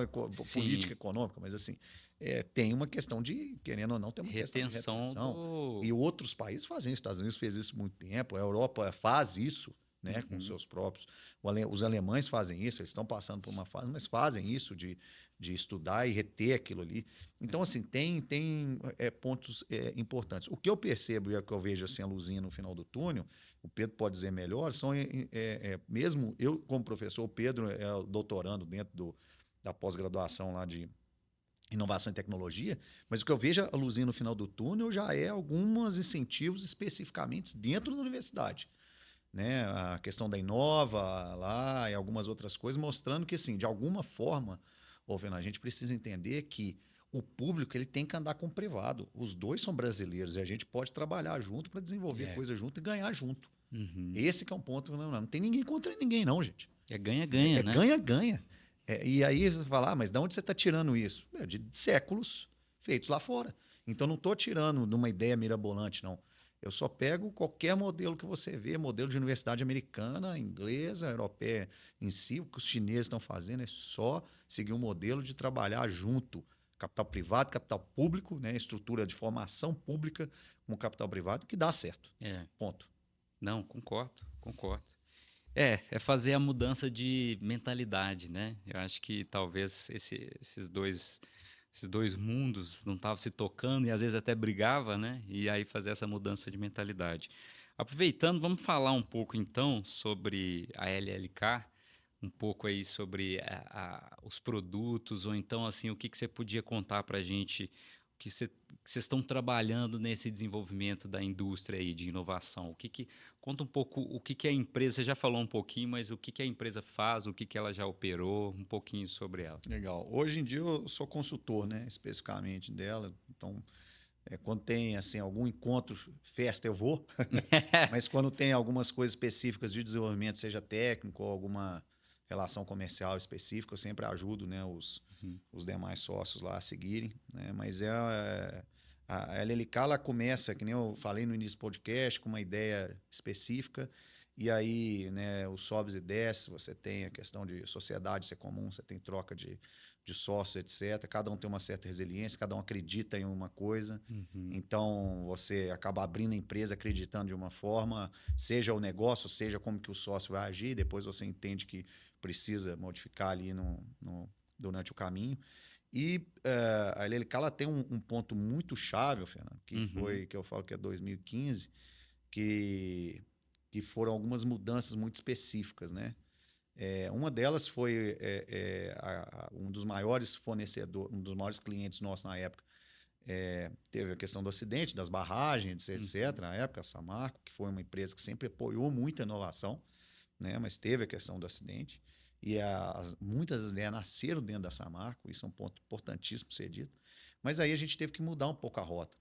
B: política, econômica, mas assim, tem uma questão de, querendo ou não, tem uma questão de retenção. E outros países fazem isso. Os Estados Unidos fez isso há muito tempo, a Europa faz isso. Né, com seus próprios. Os alemães fazem isso, eles estão passando por uma fase, mas fazem isso de estudar e reter aquilo ali. Então, assim, tem pontos importantes. O que eu percebo e é o que eu vejo assim, a luzinha no final do túnel, o Pedro pode dizer melhor, são mesmo eu, como professor, o Pedro é doutorando dentro da pós-graduação lá de inovação e tecnologia, mas o que eu vejo a luzinha no final do túnel já é alguns incentivos especificamente dentro da universidade. Né, a questão da Inova lá e algumas outras coisas, mostrando que, assim, de alguma forma, Fernando, a gente precisa entender que o público ele tem que andar com o privado. Os dois são brasileiros e a gente pode trabalhar junto para desenvolver coisa junto e ganhar junto. Esse que é um ponto. Não tem ninguém contra ninguém, não, gente.
A: É ganha-ganha, né?
B: Ganha-ganha. E aí você fala, mas de onde você está tirando isso? De séculos feitos lá fora. Então não estou tirando de uma ideia mirabolante, não. Eu só pego qualquer modelo que você vê, modelo de universidade americana, inglesa, europeia em si, o que os chineses estão fazendo é só seguir um modelo de trabalhar junto. Capital privado, capital público, né? Estrutura de formação pública com capital privado, que dá certo. Ponto.
A: Não, concordo. É fazer a mudança de mentalidade, né? Eu acho que talvez esses dois mundos não estavam se tocando e às vezes até brigava, né? E aí fazer essa mudança de mentalidade. Aproveitando, vamos falar um pouco então sobre a LLK, um pouco aí sobre os produtos, ou então assim, o que você podia contar para a gente, que vocês estão trabalhando nesse desenvolvimento da indústria aí de inovação. Conta um pouco o que a empresa, você já falou um pouquinho, mas o que a empresa faz, o que ela já operou, um pouquinho sobre ela.
B: Legal. Hoje em dia eu sou consultor, né, especificamente dela, então quando tem assim algum encontro, festa, eu vou, mas quando tem algumas coisas específicas de desenvolvimento, seja técnico ou alguma relação comercial específica, eu sempre ajudo, né, os demais sócios lá a seguirem, né, mas a LLK ela começa, que nem eu falei no início do podcast, com uma ideia específica, e aí, né, os sobes e desces, você tem a questão de sociedade ser comum, você tem troca de sócios, etc. Cada um tem uma certa resiliência, cada um acredita em uma coisa. Então, você acaba abrindo a empresa acreditando de uma forma, seja o negócio, seja como que o sócio vai agir, depois você entende que precisa modificar ali durante o caminho. E a LLK ela tem um ponto muito chave, Fernando, que eu falo que é 2015, que foram algumas mudanças muito específicas, né? Uma delas foi um dos maiores fornecedores, um dos maiores clientes nossos na época. Teve a questão do acidente, das barragens, etc. Na época, a Samarco, que foi uma empresa que sempre apoiou muito a inovação, né? Mas teve a questão do acidente. E muitas das ideias nasceram dentro da Samarco, isso é um ponto importantíssimo ser dito. Mas aí a gente teve que mudar um pouco a rota.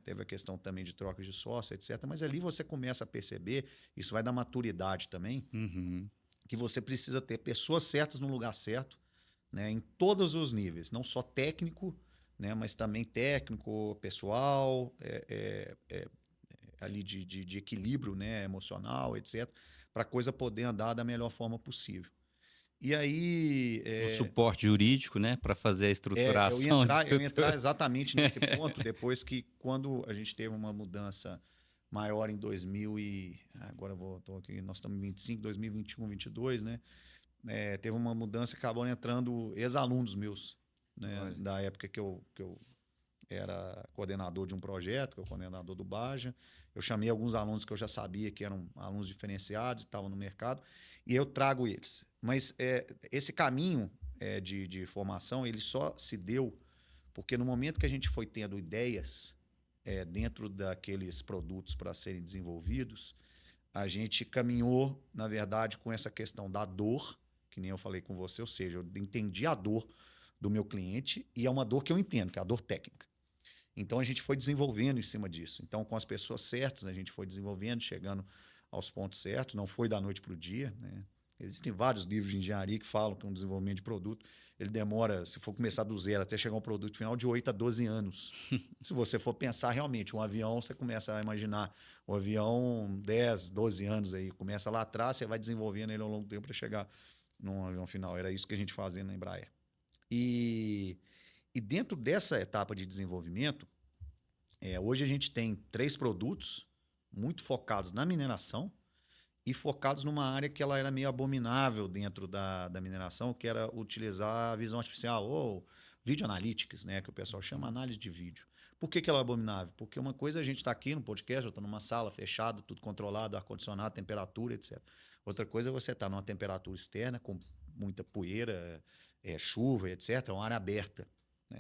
B: Teve a questão também de trocas de sócio, etc. Mas ali você começa a perceber, isso vai dar maturidade também, que você precisa ter pessoas certas no lugar certo, né, em todos os níveis, não só técnico, né, mas também técnico, pessoal, ali de equilíbrio, né, emocional, etc., para a coisa poder andar da melhor forma possível. E aí...
A: O suporte jurídico, né, para fazer a estruturação.
B: Eu ia entrar exatamente nesse ponto, depois que quando a gente teve uma mudança maior em 2000 e... Agora tô aqui, nós estamos em 25, 2021, 22, né? Teve uma mudança, acabou entrando ex-alunos meus, né? Da época que eu era coordenador de um projeto, que eu coordenador do Baja. Eu chamei alguns alunos que eu já sabia que eram alunos diferenciados e estavam no mercado, e eu trago eles. Mas esse caminho de formação, ele só se deu porque no momento que a gente foi tendo ideias dentro daqueles produtos para serem desenvolvidos, a gente caminhou, na verdade, com essa questão da dor, que nem eu falei com você, ou seja, eu entendi a dor do meu cliente e é uma dor que eu entendo, que é a dor técnica. Então, a gente foi desenvolvendo em cima disso. Então, com as pessoas certas, a gente foi desenvolvendo, chegando aos pontos certos. Não foi da noite para o dia, né? Existem vários livros de engenharia que falam que um desenvolvimento de produto, ele demora, se for começar do zero até chegar a um produto final, de 8 a 12 anos. Se você for pensar realmente, um avião, você começa a imaginar o avião 10, 12 anos aí. Começa lá atrás, você vai desenvolvendo ele ao longo do tempo para chegar num avião final. Era isso que a gente fazia na Embraer. E dentro dessa etapa de desenvolvimento, hoje a gente tem 3 produtos muito focados na mineração e focados numa área que ela era meio abominável dentro da mineração, que era utilizar a visão artificial ou Video Analytics, né, que o pessoal chama análise de vídeo. Por que ela é abominável? Porque uma coisa a gente está aqui no podcast, eu estou numa sala fechada, tudo controlado, ar-condicionado, temperatura, etc. Outra coisa é você estar numa temperatura externa, com muita poeira, chuva, etc., uma área aberta.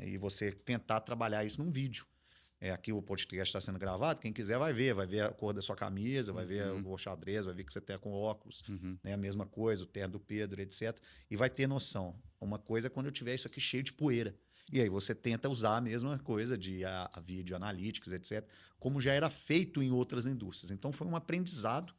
B: E você tentar trabalhar isso num vídeo. Aqui o podcast está sendo gravado, quem quiser vai ver a cor da sua camisa, vai ver o xadrez, vai ver que você está com óculos, né? A mesma coisa, o terno do Pedro, etc. E vai ter noção. Uma coisa é quando eu tiver isso aqui cheio de poeira. E aí você tenta usar a mesma coisa de a vídeo analytics, etc., como já era feito em outras indústrias. Então foi um aprendizado,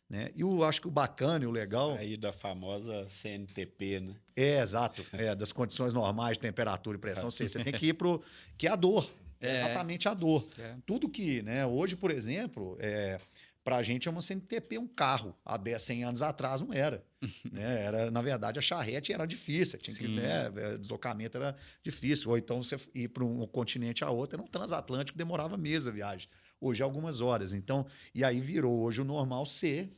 B: né? E eu acho que o bacana e o legal...
C: Aí da famosa CNTP, né?
B: Exato. Das condições normais de temperatura e pressão. Ou seja, você tem que ir pro... Que é a dor. Exatamente a dor. Tudo que, né? Hoje, por exemplo, pra gente é uma CNTP um carro. Há 10, 100 anos atrás não era. Né? Era, na verdade, a charrete era difícil. Tinha que, né? Deslocamento era difícil. Ou então você ir para um continente a outro, era um transatlântico, demorava meses a viagem. Hoje é algumas horas. Então, e aí virou hoje o normal ser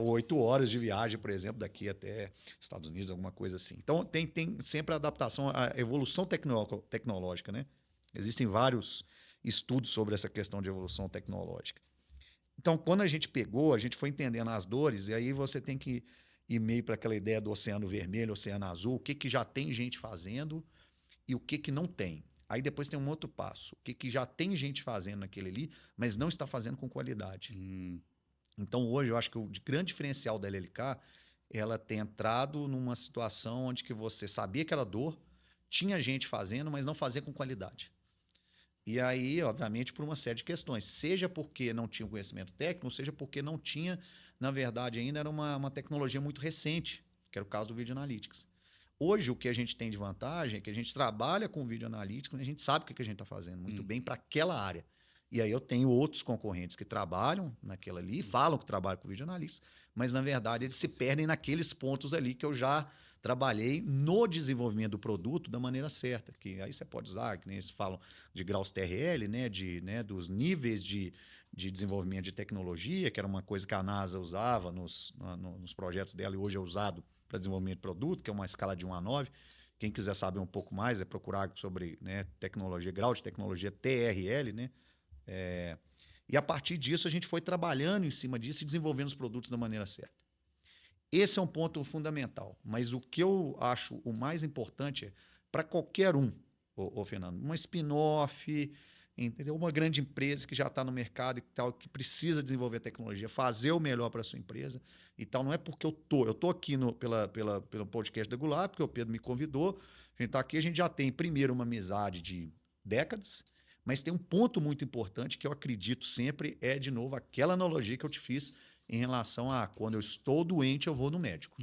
B: 8 horas de viagem, por exemplo, daqui até Estados Unidos, alguma coisa assim. Então, tem sempre a adaptação, a evolução tecnológica, né? Existem vários estudos sobre essa questão de evolução tecnológica. Então, quando a gente pegou, a gente foi entendendo as dores, e aí você tem que ir meio para aquela ideia do oceano vermelho, oceano azul, o que, que já tem gente fazendo e o que, que não tem. Aí depois tem um outro passo, o que, que já tem gente fazendo naquele ali, mas não está fazendo com qualidade. Então, hoje, eu acho que o grande diferencial da LLK, ela tem entrado numa situação onde que você sabia que era dor, tinha gente fazendo, mas não fazia com qualidade. E aí, obviamente, por uma série de questões. Seja porque não tinha conhecimento técnico, seja porque não tinha, na verdade, ainda era uma tecnologia muito recente, que era o caso do Video Analytics. Hoje, o que a gente tem de vantagem é que a gente trabalha com Video Analytics, a gente sabe o que a gente está fazendo muito bem para aquela área. E aí eu tenho outros concorrentes que trabalham naquela ali, falam que trabalham com Video Analytics, mas, na verdade, eles se perdem naqueles pontos ali que eu já trabalhei no desenvolvimento do produto da maneira certa. Que aí você pode usar, que nem eles falam de graus TRL, né, dos níveis de desenvolvimento de tecnologia, que era uma coisa que a NASA usava nos projetos dela e hoje é usado para desenvolvimento de produto, que é uma escala de 1 a 9. Quem quiser saber um pouco mais é procurar sobre, né, tecnologia, grau de tecnologia TRL, né? E a partir disso a gente foi trabalhando em cima disso e desenvolvendo os produtos da maneira certa. Esse é um ponto fundamental, mas o que eu acho o mais importante é para qualquer um, Fernando, uma spin-off, entendeu? Uma grande empresa que já está no mercado e tal, que precisa desenvolver tecnologia, fazer o melhor para a sua empresa e tal. Não é porque eu tô aqui pelo podcast da Goulart, porque o Pedro me convidou, a gente está aqui, a gente já tem primeiro uma amizade de décadas, mas tem um ponto muito importante que eu acredito sempre de novo, aquela analogia que eu te fiz em relação a quando eu estou doente, eu vou no médico.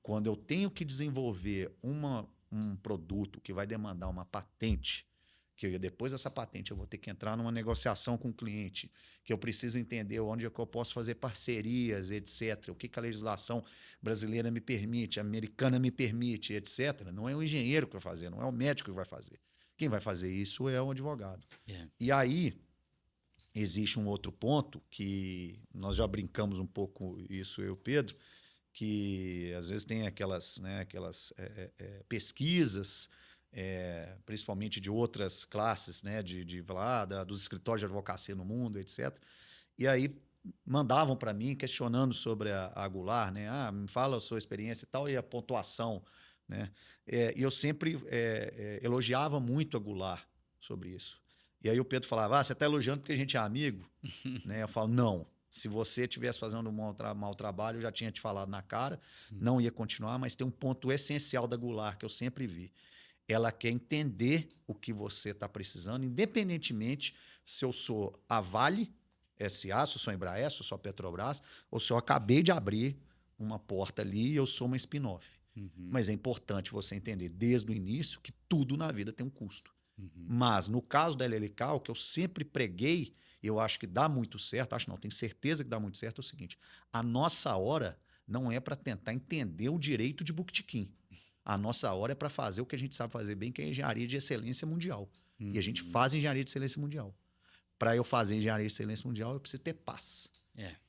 B: Quando eu tenho que desenvolver um produto que vai demandar uma patente, que depois dessa patente eu vou ter que entrar numa negociação com o cliente, que eu preciso entender onde é que eu posso fazer parcerias, etc. O que a legislação brasileira me permite, a americana me permite, etc. Não é o engenheiro que vai fazer, não é o médico que vai fazer. Quem vai fazer isso é o advogado. E aí, existe um outro ponto que nós já brincamos um pouco isso, eu e o Pedro, que às vezes tem aquelas pesquisas, principalmente de outras classes, né, dos escritórios de advocacia no mundo, etc. E aí mandavam para mim questionando sobre a Goulart, né? Me fala a sua experiência e tal, e a pontuação, né? E eu sempre elogiava muito a Goulart sobre isso. E aí o Pedro falava, você está elogiando porque a gente é amigo? Né? Eu falo, não. Se você estivesse fazendo um mau trabalho, eu já tinha te falado na cara, não ia continuar, mas tem um ponto essencial da Goulart que eu sempre vi. Ela quer entender o que você está precisando, independentemente se eu sou a Vale, SA, se eu sou a Embraer, se eu sou a Petrobras, ou se eu acabei de abrir uma porta ali e eu sou uma spin-off. Mas é importante você entender desde o início que tudo na vida tem um custo. Mas, no caso da LLK, o que eu sempre preguei, eu acho que dá muito certo, tenho certeza que dá muito certo, é o seguinte, a nossa hora não é para tentar entender o direito de bookkeeping. A nossa hora é para fazer o que a gente sabe fazer bem, que é engenharia de excelência mundial. E a gente faz engenharia de excelência mundial. Para eu fazer engenharia de excelência mundial, eu preciso ter paz.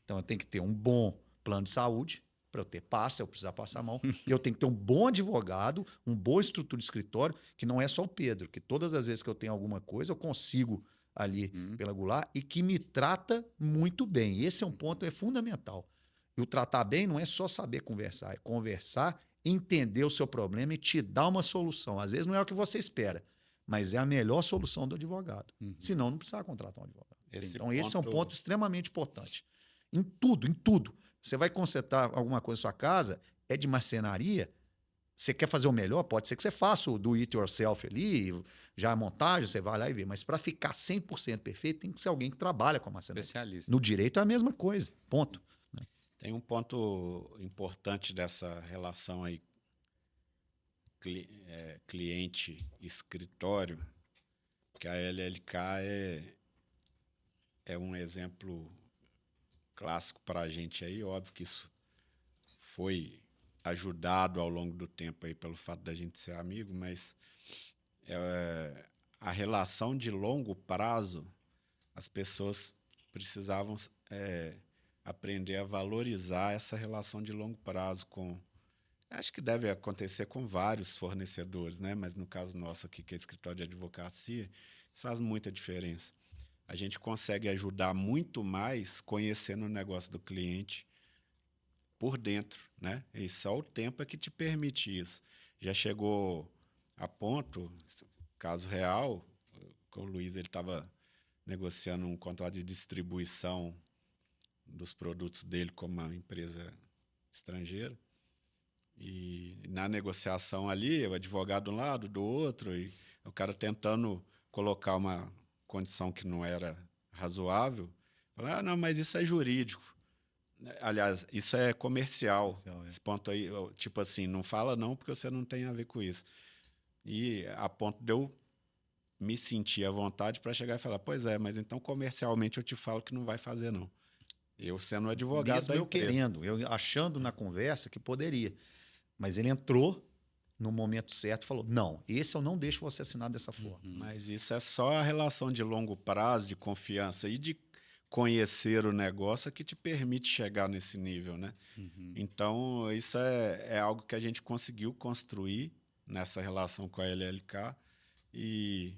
B: Então, eu tenho que ter um bom plano de saúde, para eu ter paz, se eu precisar passar a mão. Eu tenho que ter um bom advogado, uma boa estrutura de escritório, que não é só o Pedro, que todas as vezes que eu tenho alguma coisa, eu consigo ali pela Goulart e que me trata muito bem. Esse é um ponto fundamental. E o tratar bem não é só saber conversar, é conversar, entender o seu problema e te dar uma solução. Às vezes não é o que você espera, mas é a melhor solução do advogado. Senão, não precisa contratar um advogado. Esse é um ponto extremamente importante. Em tudo, em tudo. Você vai consertar alguma coisa na sua casa, é de marcenaria, Você quer fazer o melhor? Pode ser que você faça o do it yourself ali, já a montagem, você vai lá e vê. Mas para ficar 100% perfeito, tem que ser alguém que trabalha com a marcenaria.
A: Especialista.
B: No direito é a mesma coisa, ponto.
C: Tem um ponto importante dessa relação aí cliente-escritório, que a LLK é um exemplo clássico para a gente aí. Óbvio que isso foi ajudado ao longo do tempo aí pelo fato da gente ser amigo, mas a relação de longo prazo, as pessoas precisavam aprender a valorizar essa relação de longo prazo acho que deve acontecer com vários fornecedores, né? Mas no caso nosso aqui, que é escritório de advocacia, isso faz muita diferença. A gente consegue ajudar muito mais conhecendo o negócio do cliente por dentro, né? E só o tempo é que te permite isso. Já chegou a ponto, caso real, com o Luiz, ele estava negociando um contrato de distribuição dos produtos dele com uma empresa estrangeira. E na negociação ali, o advogado de um lado, do outro, e o cara tentando colocar uma condição que não era razoável, falar, não, mas isso é jurídico. Aliás, isso é comercial. Esse ponto aí, tipo assim, não fala não porque você não tem a ver com isso. E a ponto de eu me sentir à vontade para chegar e falar, pois é, mas então comercialmente eu te falo que não vai fazer não. Eu sendo advogado
B: Mesmo
C: da
B: eu
C: empresa.
B: querendo, eu achando na conversa que poderia. Mas ele entrou no momento certo e falou, não, esse eu não deixo você assinar dessa forma.
C: Mas isso é só a relação de longo prazo, de confiança e de conhecer o negócio que te permite chegar nesse nível, né? Então, isso é algo que a gente conseguiu construir nessa relação com a LLK e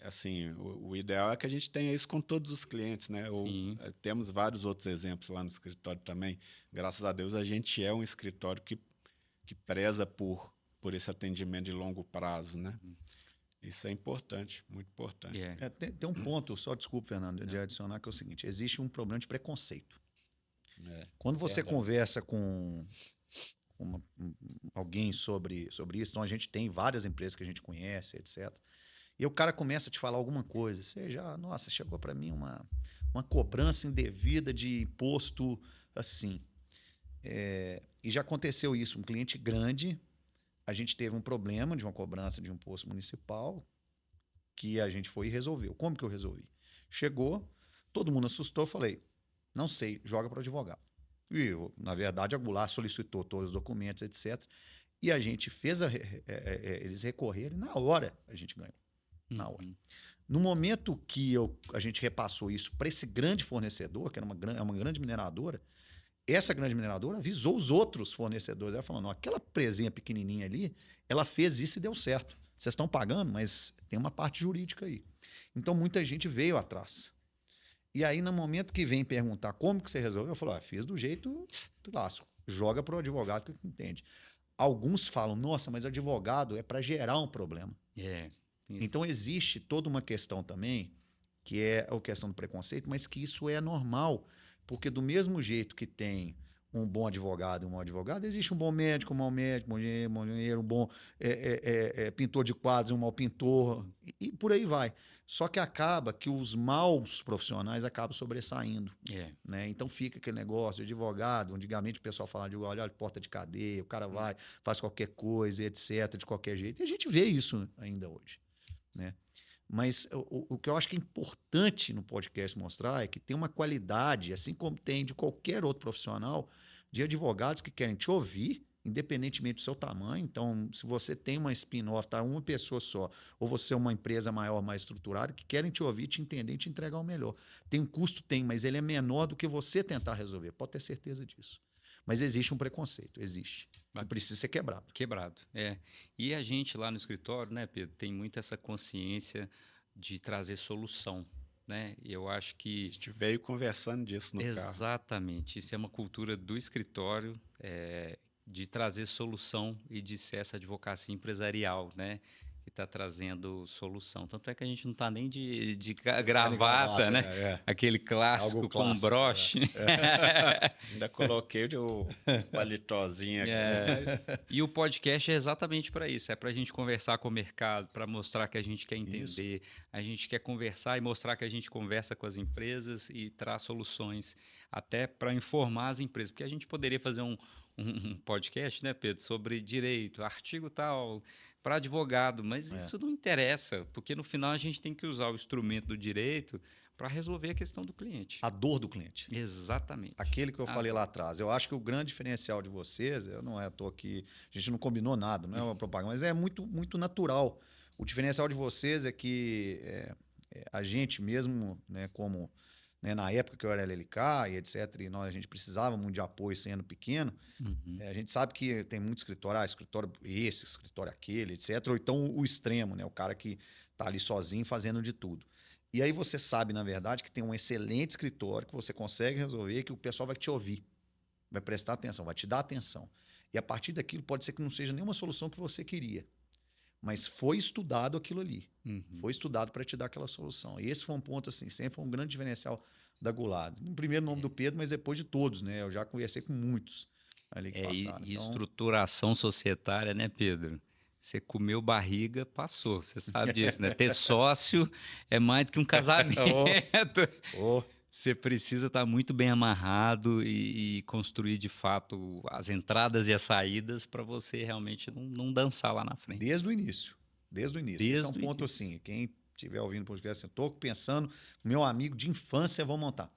C: assim, o ideal é que a gente tenha isso com todos os clientes, né? Temos vários outros exemplos lá no escritório também. Graças a Deus, a gente é um escritório que preza por esse atendimento de longo prazo, né? Isso é importante, muito importante.
B: Tem um ponto, só desculpe, Fernando, de adicionar, que é o seguinte, existe um problema de preconceito. Quando você conversa com alguém sobre isso, então a gente tem várias empresas que a gente conhece, etc., e o cara começa a te falar alguma coisa, seja, nossa, chegou para mim uma cobrança indevida de imposto assim. E já aconteceu isso, um cliente grande, a gente teve um problema de uma cobrança de um imposto municipal que a gente foi e resolveu. Como que eu resolvi? Chegou, todo mundo assustou, eu falei, não sei, joga para o advogado. E, na verdade, a Goulart solicitou todos os documentos, etc. E a gente fez, eles recorreram e na hora a gente ganhou. Na hora. No momento que a gente repassou isso para esse grande fornecedor, que era uma grande mineradora, essa grande mineradora avisou os outros fornecedores. Ela falou, não, aquela presinha pequenininha ali, ela fez isso e deu certo. Vocês estão pagando, mas tem uma parte jurídica aí. Então, muita gente veio atrás. E aí, no momento que vem perguntar como que você resolveu, eu falo, fiz do jeito clássico. Joga para o advogado que entende. Alguns falam, nossa, mas advogado é para gerar um problema. Então, existe toda uma questão também, que é a questão do preconceito, mas que isso é normal, porque do mesmo jeito que tem um bom advogado e um mau advogado, existe um bom médico, um mau médico, um bom engenheiro, um bom pintor de quadros, um mau pintor, e por aí vai. Só que acaba que os maus profissionais acabam sobressaindo. Né? Então fica aquele negócio de advogado, antigamente o pessoal falava de olha, porta de cadeia, o cara vai, faz qualquer coisa, etc., de qualquer jeito. E a gente vê isso ainda hoje. Né? Mas o que eu acho que é importante no podcast mostrar é que tem uma qualidade, assim como tem de qualquer outro profissional, de advogados que querem te ouvir, independentemente do seu tamanho. Então, se você tem uma spin-off, tá uma pessoa só, ou você é uma empresa maior, mais estruturada, que querem te ouvir, te entender e te entregar o melhor. Tem um custo? Tem, mas ele é menor do que você tentar resolver. Pode ter certeza disso. Mas existe um preconceito, existe. Que precisa ser quebrado.
A: Quebrado, E a gente lá no escritório, né, Pedro, tem muito essa consciência de trazer solução, né? E eu acho que...
C: A gente veio conversando disso no carro.
A: Exatamente. Isso é uma cultura do escritório, de trazer solução e de ser essa advocacia empresarial, né? e tá trazendo solução. Tanto é que a gente não tá nem de gravata, né? Aquele clássico
B: Algo
A: com um
B: clássico,
A: broche.
C: Ainda coloquei o paletózinho aqui,
A: É.
C: mas
A: E o podcast é exatamente para isso, é para a gente conversar com o mercado, para mostrar que a gente quer entender, a gente quer conversar e mostrar que a gente conversa com as empresas e traz soluções, até para informar as empresas, porque a gente poderia fazer um podcast, né, Pedro, sobre direito, artigo tal, para advogado, mas isso não interessa, porque no final a gente tem que usar o instrumento do direito para resolver a questão do cliente.
B: A dor do cliente.
A: Exatamente.
B: Aquele que eu falei lá atrás. Eu acho que o grande diferencial de vocês, eu não é à toa que a gente não combinou nada, não é uma propaganda, mas é muito, muito natural. O diferencial de vocês é que a gente mesmo, né, como né, na época que eu era LLK e etc, e a gente precisava muito de apoio sendo pequeno, a gente sabe que tem muito escritório, escritório esse, escritório aquele, etc, ou então o extremo, né, o cara que está ali sozinho fazendo de tudo. E aí você sabe, na verdade, que tem um excelente escritório que você consegue resolver, que o pessoal vai te ouvir, vai prestar atenção, vai te dar atenção. E a partir daquilo pode ser que não seja nenhuma solução que você queria, mas foi estudado aquilo ali. Foi estudado para te dar aquela solução. E esse foi um ponto, assim, sempre foi um grande diferencial da Goulart. No primeiro nome do Pedro, mas depois de todos, né? Eu já conversei com muitos ali que passaram.
A: E estruturação societária, né, Pedro? Você comeu barriga, passou. Você sabe disso, né? Ter sócio é mais do que um casamento. Você precisa estar muito bem amarrado e construir, de fato, as entradas e as saídas para você realmente não dançar lá na frente.
B: Desde o início. Desde o início. Esse é um ponto assim, quem estiver ouvindo o podcast, eu estou pensando, meu amigo de infância, vão montar.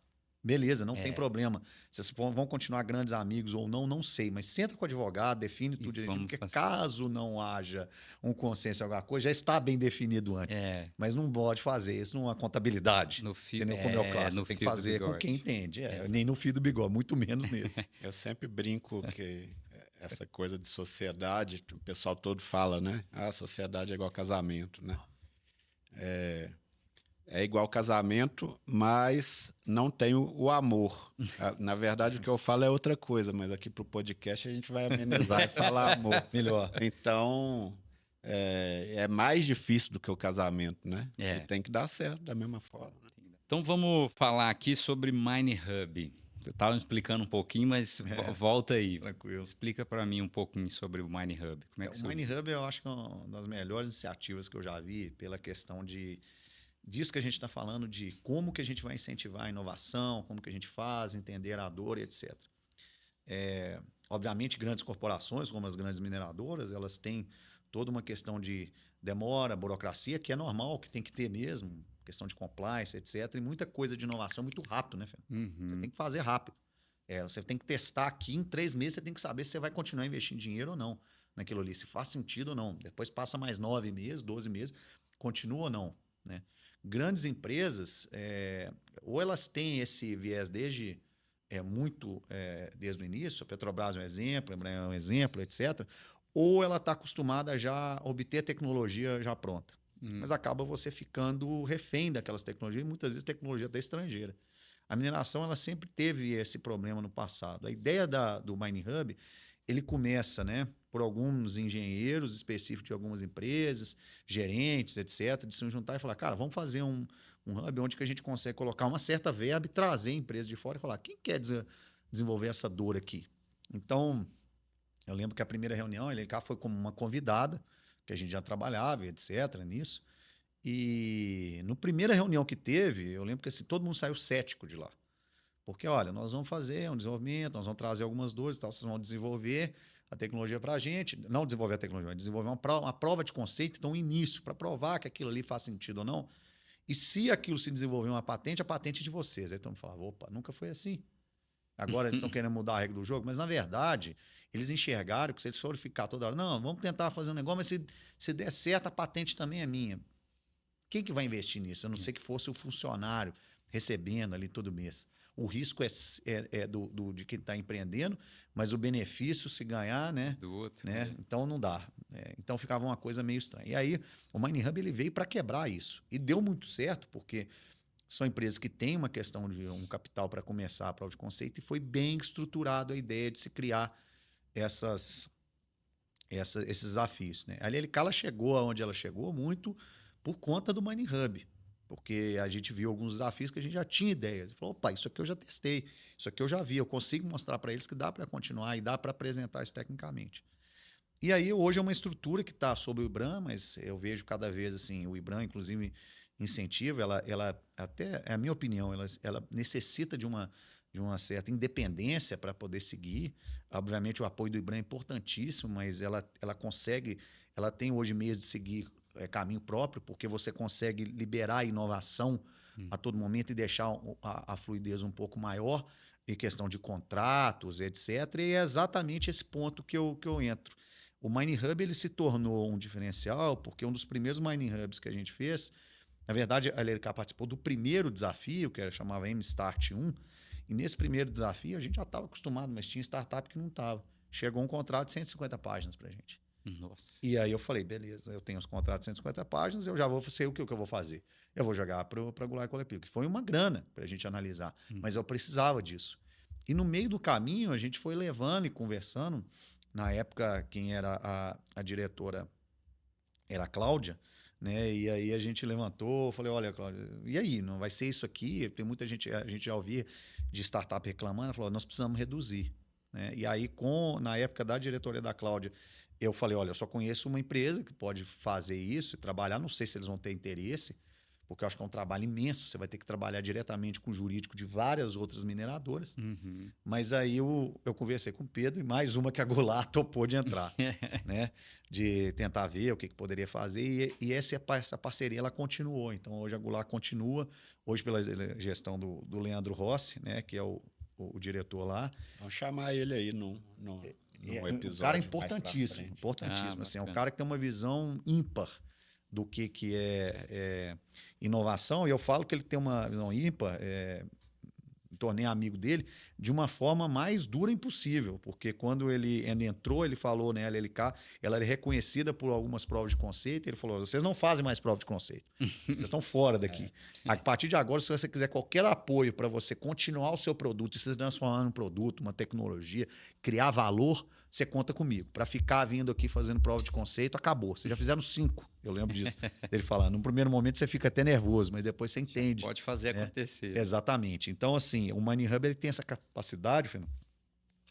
B: Beleza, não tem problema. Vocês vão continuar grandes amigos ou não, não sei. Mas senta com o advogado, define tudo direitinho. Porque caso não haja um consenso em alguma coisa, já está bem definido antes. Mas não pode fazer isso numa contabilidade. Entendeu? Como é o clássico. Tem que fazer com quem entende. Nem no fio do bigode, muito menos nesse.
C: Eu sempre brinco que essa coisa de sociedade, o pessoal todo fala, né? A sociedade é igual casamento, né? É igual casamento, mas não tem o amor. Na verdade, o que eu falo é outra coisa, mas aqui pro podcast a gente vai amenizar e falar amor.
B: Melhor.
C: Então, é mais difícil do que o casamento, né? E tem que dar certo da mesma forma.
A: Então, vamos falar aqui sobre MineHub. Você estava explicando um pouquinho, mas volta aí.
B: Tranquilo.
A: Explica para mim um pouquinho sobre o MineHub. Como é que
B: o MineHub eu acho que é uma das melhores iniciativas que eu já vi pela questão disso que a gente está falando, de como que a gente vai incentivar a inovação, como que a gente faz, entender a dor e etc. Obviamente, grandes corporações, como as grandes mineradoras, elas têm toda uma questão de demora, burocracia, que é normal, que tem que ter mesmo, questão de compliance, etc. E muita coisa de inovação muito rápido, né, Fernando? Você tem que fazer rápido. Você tem que testar aqui, em 3 meses você tem que saber se você vai continuar investindo dinheiro ou não naquilo ali, se faz sentido ou não. Depois passa mais 9 meses, 12 meses, continua ou não, né? Grandes empresas, ou elas têm esse viés desde o início, a Petrobras é um exemplo, a Embraer é um exemplo, etc., ou ela está acostumada a já obter a tecnologia já pronta. Mas acaba você ficando refém daquelas tecnologias, e muitas vezes tecnologia até estrangeira. A mineração ela sempre teve esse problema no passado. A ideia do MineHub, ele começa, né, por alguns engenheiros específicos de algumas empresas, gerentes, etc., de se juntar e falar, cara, vamos fazer um hub onde que a gente consegue colocar uma certa verba e trazer a empresa de fora e falar, quem quer desenvolver essa dor aqui? Então, eu lembro que a primeira reunião, ele cá foi como uma convidada, que a gente já trabalhava, etc., nisso. E na primeira reunião que teve, eu lembro que assim, todo mundo saiu cético de lá. Porque, olha, nós vamos fazer um desenvolvimento, nós vamos trazer algumas dores e tal, vocês vão desenvolver a tecnologia para a gente. Não desenvolver a tecnologia, mas desenvolver uma prova de conceito, então, um início, para provar que aquilo ali faz sentido ou não. E se aquilo se desenvolver uma patente, a patente é de vocês. Aí todo mundo falava, opa, nunca foi assim. Agora eles estão querendo mudar a regra do jogo, mas na verdade, eles enxergaram que se eles forem ficar toda hora, não, vamos tentar fazer um negócio, mas se der certo, a patente também é minha. Quem que vai investir nisso? A não ser que fosse o funcionário recebendo ali todo mês. O risco de quem está empreendendo, mas o benefício, se ganhar, né?
A: Do outro.
B: Né? Então não dá. Então ficava uma coisa meio estranha. E aí o MineHub ele veio para quebrar isso. E deu muito certo, porque são empresas que têm uma questão de um capital para começar a prova de conceito e foi bem estruturado a ideia de se criar esses desafios, né? A LLK ela chegou aonde ela chegou muito por conta do Mining Hub, porque a gente viu alguns desafios que a gente já tinha ideias. E falou, opa, isso aqui eu já testei, isso aqui eu já vi, eu consigo mostrar para eles que dá para continuar e dá para apresentar isso tecnicamente. E aí hoje é uma estrutura que está sob o IBRAM, mas eu vejo cada vez assim, o IBRAM inclusive incentiva, ela até, é a minha opinião, ela necessita de uma certa independência para poder seguir. Obviamente o apoio do IBRAM é importantíssimo, mas ela consegue, ela tem hoje meios de seguir caminho próprio, porque você consegue liberar a inovação a todo momento e deixar a fluidez um pouco maior em questão de contratos, etc. E é exatamente esse ponto que eu entro. O Mining Hub ele se tornou um diferencial porque um dos primeiros Mining Hubs que a gente fez, na verdade, a LLK participou do primeiro desafio, que chamava M-Start 1, e nesse primeiro desafio a gente já estava acostumado, mas tinha startup que não estava. Chegou um contrato de 150 páginas para a gente.
A: Nossa.
B: E aí eu falei, beleza, eu tenho os contratos de 150 páginas, eu já vou sei o que eu vou fazer. Eu vou jogar para Goulart e Colepículo, que foi uma grana para a gente analisar, mas eu precisava disso. E no meio do caminho a gente foi levando e conversando. Na época, quem era a diretora era a Cláudia, né? E aí a gente levantou, falei, olha, Cláudia, e aí, não vai ser isso aqui? Tem muita gente, a gente já ouvia de startup reclamando, falou, nós precisamos reduzir, né? E aí, na época da diretoria da Cláudia, eu falei, olha, eu só conheço uma empresa que pode fazer isso e trabalhar, não sei se eles vão ter interesse, porque eu acho que é um trabalho imenso, você vai ter que trabalhar diretamente com o jurídico de várias outras mineradoras. Mas aí eu conversei com o Pedro e mais uma que a Goulart topou de entrar, né? De tentar ver o que poderia fazer. E essa parceria ela continuou. Então hoje a Goulart continua, hoje pela gestão do Leandro Rossi, né? Que é o diretor lá.
C: Vamos chamar ele aí num episódio.
B: Um cara importantíssimo, importantíssimo. Assim, é um cara que tem uma visão ímpar do que é inovação, e eu falo que ele tem uma visão ímpar, tornei amigo dele, de uma forma mais dura impossível, porque quando ele entrou, ele falou, né, a LLK, ela é reconhecida por algumas provas de conceito, ele falou, vocês não fazem mais prova de conceito, vocês estão fora daqui. A partir de agora, se você quiser qualquer apoio para você continuar o seu produto e se transformar num produto, uma tecnologia, criar valor, você conta comigo. Para ficar vindo aqui fazendo prova de conceito, acabou. Vocês já fizeram 5, eu lembro disso. Ele falando, num primeiro momento você fica até nervoso, mas depois você entende.
A: Pode fazer acontecer.
B: Exatamente. Então, assim, o Mining Hub ele tem essa capacidade, Fernando,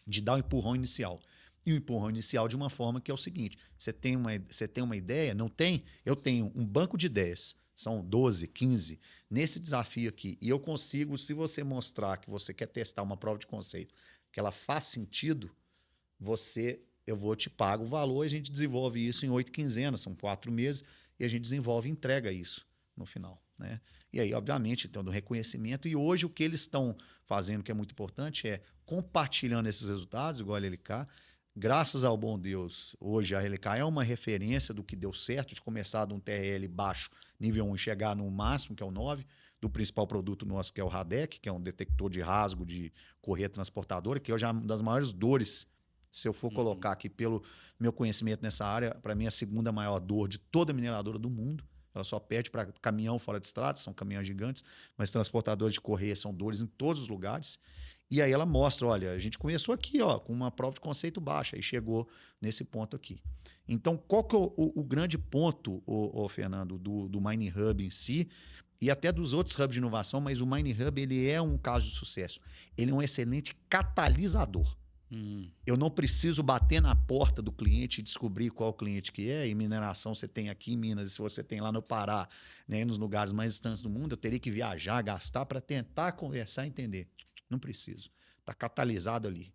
B: de dar um empurrão inicial. E um empurrão inicial de uma forma que é o seguinte, você tem uma ideia, não tem? Eu tenho um banco de ideias, são 12, 15, nesse desafio aqui, e eu consigo, se você mostrar que você quer testar uma prova de conceito, que ela faz sentido, eu vou te pagar o valor, a gente desenvolve isso em 8 quinzenas, são 4 meses, e a gente desenvolve e entrega isso no final, né? E aí, obviamente, então, do reconhecimento. E hoje o que eles estão fazendo, que é muito importante, é compartilhando esses resultados, igual a LLK. Graças ao bom Deus, hoje a LLK é uma referência do que deu certo, de começar de um TRL baixo, nível 1, e chegar no máximo, que é o 9, do principal produto nosso, que é o RADEC, que é um detector de rasgo de correia transportadora, que hoje é uma das maiores dores. Se eu for colocar aqui pelo meu conhecimento nessa área, para mim é a segunda maior dor de toda mineradora do mundo. Ela só perde para caminhão fora de estrada, são caminhões gigantes, mas transportadores de correia são dores em todos os lugares. E aí ela mostra, olha, a gente começou aqui com uma prova de conceito baixa e chegou nesse ponto aqui. Então, qual que é o grande ponto, Fernando, do Mining Hub em si, e até dos outros hubs de inovação, mas o Mining Hub ele é um caso de sucesso. Ele é um excelente catalisador. Eu não preciso bater na porta do cliente e descobrir qual cliente que é. Em mineração você tem aqui em Minas, e se você tem lá no Pará, né, nos lugares mais distantes do mundo, eu teria que viajar, gastar para tentar conversar e entender. Não preciso. Está catalisado ali.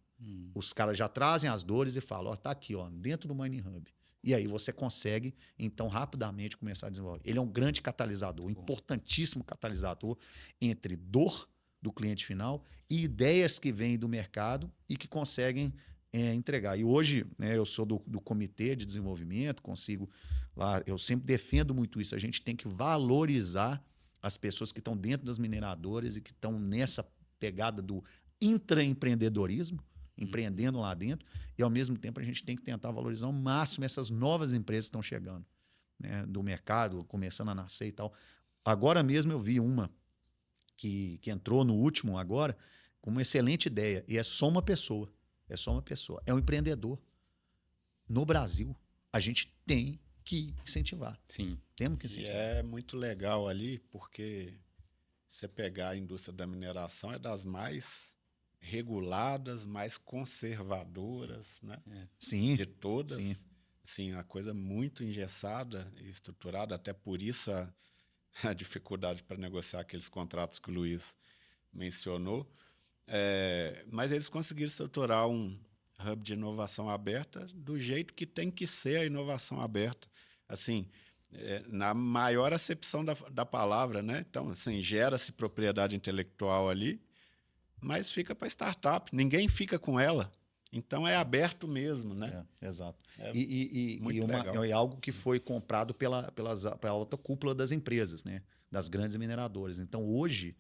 B: Os caras já trazem as dores e falam, tá aqui, dentro do Mining Hub. E aí você consegue, então, rapidamente começar a desenvolver. Ele é um grande catalisador, um importantíssimo catalisador entre dor do cliente final e ideias que vêm do mercado e que conseguem entregar. E hoje, né, eu sou do comitê de desenvolvimento, consigo lá, eu sempre defendo muito isso. A gente tem que valorizar as pessoas que estão dentro das mineradoras e que estão nessa pegada do intraempreendedorismo, empreendendo lá dentro, e ao mesmo tempo a gente tem que tentar valorizar ao máximo essas novas empresas que estão chegando, né, do mercado, começando a nascer e tal. Agora mesmo eu vi uma que entrou no último agora, com uma excelente ideia. E é só uma pessoa. É só uma pessoa. É um empreendedor. no Brasil, a gente tem que incentivar.
A: Sim.
B: Temos que
C: E
B: incentivar.
C: é muito legal ali, porque você pegar a indústria da mineração é das mais reguladas, mais conservadoras, né?
B: Sim,
C: De todas.
B: sim.
C: Assim, a coisa muito engessada e estruturada, até por isso a dificuldade para negociar aqueles contratos que o Luiz mencionou. Mas eles conseguiram estruturar um hub de inovação aberta do jeito que tem que ser a inovação aberta. Assim, na maior acepção da palavra, né? Então, assim, gera-se propriedade intelectual ali, mas fica para startup. Ninguém fica com ela. Então, é aberto mesmo, né?
B: Exato.
C: É
B: E
C: muito legal.
B: é algo que foi comprado pela alta cúpula das empresas, né? Das grandes mineradoras. Então, hoje,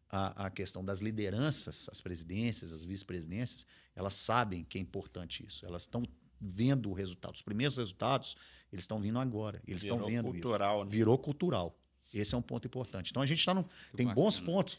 B: a questão das lideranças, as presidências, as vice-presidências, elas sabem que é importante isso. Elas estão vendo o resultado. Os primeiros resultados, eles estão vindo agora. Eles estão
C: Virou
B: vendo
C: cultural,
B: isso.
C: né?
B: Virou cultural. Esse é um ponto importante. Então, a gente está tem
A: bacana.
B: bons pontos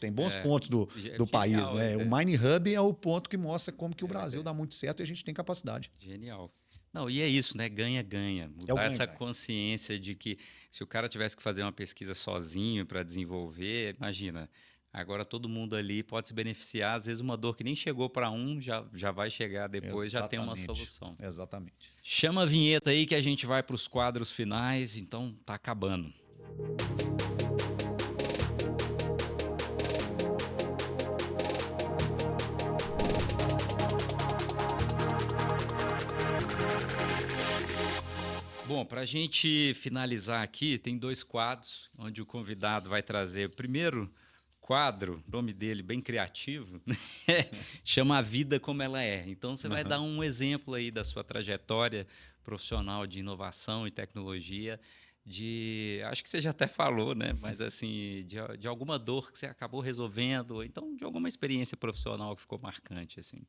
B: do
A: Genial,
B: país, né? O Mine Hub é o ponto que mostra como que o
A: É
B: Brasil
A: verdade.
B: dá muito certo e a gente tem capacidade.
A: Genial. Não, e é isso, né? Ganha-ganha. Mudar essa
B: ganha-ganha.
A: consciência de que se o cara tivesse que fazer uma pesquisa sozinho para desenvolver, imagina, agora todo mundo ali pode se beneficiar. Às vezes uma dor que nem chegou para um já vai chegar depois, já tem uma
B: Exatamente.
A: solução.
B: Exatamente.
A: Chama a vinheta aí que a gente vai para os quadros finais, então tá acabando. Bom, para a gente finalizar aqui, tem 2 quadros onde o convidado vai trazer o primeiro quadro, o nome dele bem criativo, né? Chama A Vida Como Ela É. Então você vai dar um exemplo aí da sua trajetória profissional de inovação e tecnologia, acho que você já até falou, né? Mas assim, de alguma dor que você acabou resolvendo, ou então de alguma experiência profissional que ficou marcante, assim.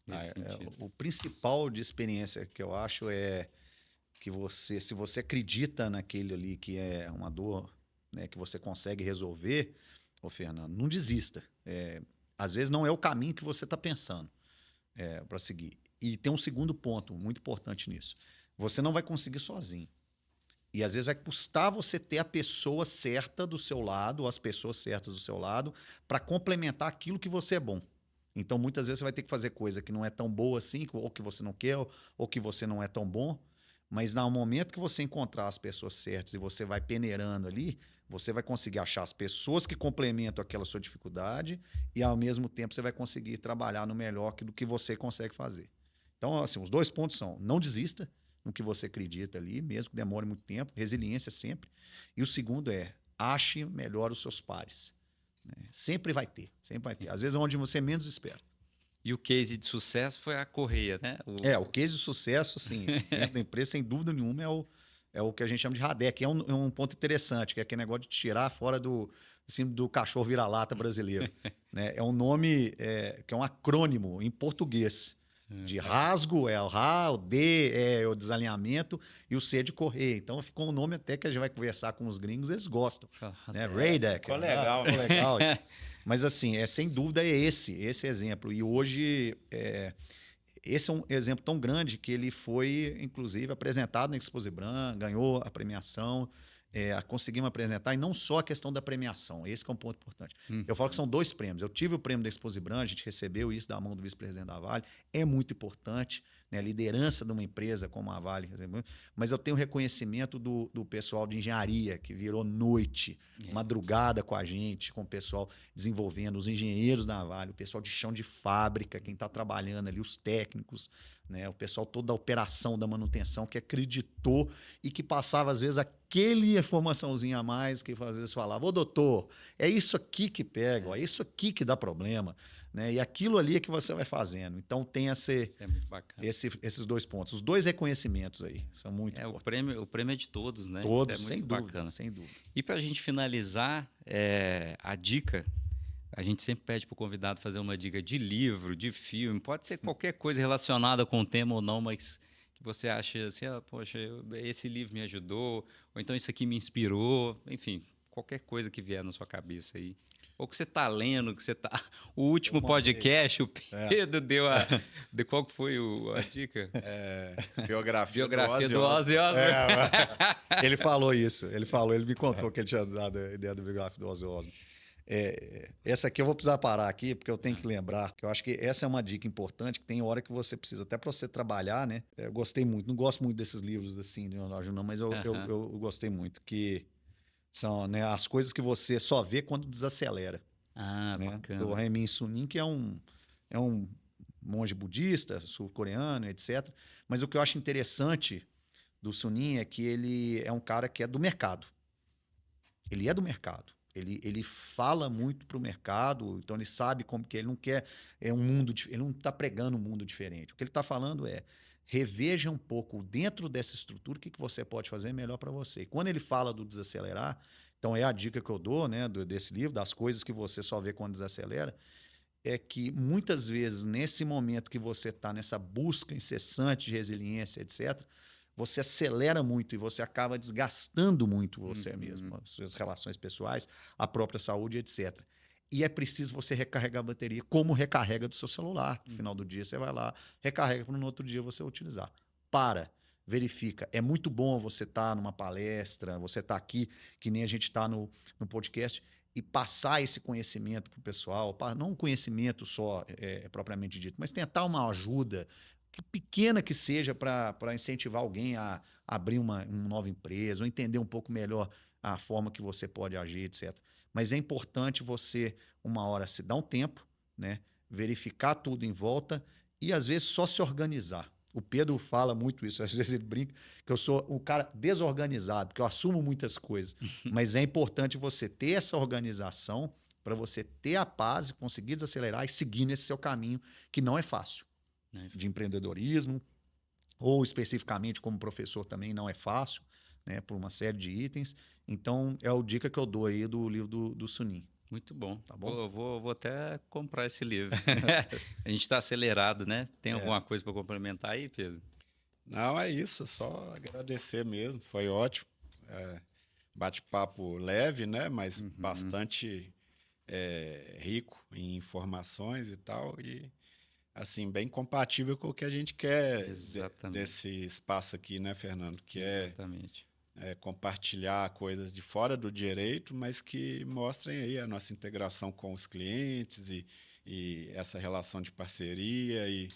A: Nesse sentido.
B: O principal de experiência que eu acho é que se você acredita naquele ali que é uma dor, né, que você consegue resolver, ô Fernando, não desista. Às vezes não é o caminho que você está pensando para seguir. E tem um segundo ponto muito importante nisso. Você não vai conseguir sozinho. E às vezes vai custar você ter a pessoa certa do seu lado, ou as pessoas certas do seu lado, para complementar aquilo que você é bom. Então, muitas vezes você vai ter que fazer coisa que não é tão boa assim, ou que você não quer, ou que você não é tão bom. Mas no momento que você encontrar as pessoas certas e você vai peneirando ali, você vai conseguir achar as pessoas que complementam aquela sua dificuldade e, ao mesmo tempo, você vai conseguir trabalhar no melhor do que você consegue fazer. Então, assim, os 2 pontos são: não desista no que você acredita ali, mesmo que demore muito tempo, resiliência sempre. E o segundo é: ache melhor os seus pares. Né? Sempre vai ter, sempre vai ter. Às vezes é onde você menos espera.
A: E o case de sucesso foi a Correia, né?
B: O case de sucesso, assim, dentro da empresa, sem dúvida nenhuma, é o que a gente chama de RADEC. É um ponto interessante, que é aquele negócio de tirar fora do cachorro vira-lata brasileiro. Né? É um nome que é um acrônimo em português. De rasgo é o RA, o D é o desalinhamento e o C é de correr. Então ficou um nome até que a gente vai conversar com os gringos, eles gostam. Né? RADEC.
C: Ficou legal.
B: Ficou legal. Mas assim, sem dúvida é esse exemplo. E hoje esse é um exemplo tão grande que ele foi, inclusive, apresentado na Exposibran, ganhou a premiação, conseguimos apresentar, e não só a questão da premiação, esse que é um ponto importante. Eu falo que são 2 prêmios. Eu tive o prêmio da Exposibran, a gente recebeu isso da mão do vice-presidente da Vale, é muito importante, né? A liderança de uma empresa como a Vale, mas eu tenho reconhecimento do pessoal de engenharia, que virou noite, madrugada com a gente, com o pessoal desenvolvendo, os engenheiros da Vale, o pessoal de chão de fábrica, quem está trabalhando ali, os técnicos, né? O pessoal todo da operação, da manutenção, que acreditou e que passava, às vezes, aquele informaçãozinha a mais, que às vezes falava: ô doutor, é isso aqui que pega, é isso aqui que dá problema. Né? E aquilo ali é que você vai fazendo. Então tem
A: Isso é muito bacana.
B: esses 2 pontos. Os 2 reconhecimentos aí são muito importantes.
A: O prêmio é de todos, né?
B: Todos,
A: isso é muito bacana.
B: Sem dúvida.
A: E para a gente finalizar, a dica, a gente sempre pede para o convidado fazer uma dica de livro, de filme, pode ser qualquer coisa relacionada com o tema ou não, mas que você acha assim, poxa, esse livro me ajudou, ou então isso aqui me inspirou, enfim, qualquer coisa que vier na sua cabeça aí. ou que você está lendo, que você tá... O último
B: Eu mandei.
A: podcast, o
B: É.
A: Pedro deu a... Qual que foi a dica?
C: Biografia
A: Do Ozzy Osbourne.
B: Ele falou isso. Ele me contou que ele tinha dado a ideia do biografia do Ozzy Osbourne. Essa aqui eu vou precisar parar aqui, porque eu tenho que lembrar, que eu acho que essa é uma dica importante, que tem hora que você precisa, até para você trabalhar, né? Eu gostei muito, não gosto muito desses livros assim, de jornalismo, não, mas eu gostei muito, que são, né, as coisas que você só vê quando desacelera. Né?
A: Bacana.
B: Do Hemin Sunim, que é um monge budista, sul-coreano, etc. Mas o que eu acho interessante do Sunim é que ele é um cara que é do mercado. Ele é do mercado. Ele fala muito para o mercado, então ele sabe como que ele não quer ele não está pregando um mundo diferente. O que ele está falando é reveja um pouco dentro dessa estrutura o que você pode fazer melhor para você. E quando ele fala do desacelerar, então é a dica que eu dou, né, desse livro, das coisas que você só vê quando desacelera, é que muitas vezes nesse momento que você está nessa busca incessante de resiliência, etc., você acelera muito e você acaba desgastando muito você mesmo, as suas relações pessoais, a própria saúde, etc. E é preciso você recarregar a bateria como recarrega do seu celular. No final do dia você vai lá, recarrega para no outro dia você utilizar. Verifica. É muito bom você estar numa palestra, você estar aqui, que nem a gente está no podcast, e passar esse conhecimento para o pessoal, não um conhecimento só propriamente dito, mas tentar uma ajuda, que pequena que seja, para incentivar alguém a abrir uma nova empresa, ou entender um pouco melhor a forma que você pode agir, etc. Mas é importante você, uma hora, se dar um tempo, né, verificar tudo em volta e, às vezes, só se organizar. O Pedro fala muito isso, às vezes ele brinca que eu sou um cara desorganizado, porque eu assumo muitas coisas. Mas é importante você ter essa organização para você ter a paz e conseguir desacelerar e seguir nesse seu caminho, que não é fácil. De empreendedorismo, ou especificamente como professor também não é fácil, né, por uma série de itens. Então, é a dica que eu dou aí do livro do Sunim.
A: Muito bom.
B: Tá bom?
A: Vou até comprar esse livro. A gente está acelerado, né? Tem alguma coisa para complementar aí, Pedro?
C: Não, é isso. Só agradecer mesmo. Foi ótimo. Bate-papo leve, né? Mas bastante rico em informações e tal. E, assim, bem compatível com o que a gente quer desse espaço aqui, né, Fernando? Que
A: Exatamente.
C: Compartilhar coisas de fora do direito, mas que mostrem aí a nossa integração com os clientes e essa relação de parceria e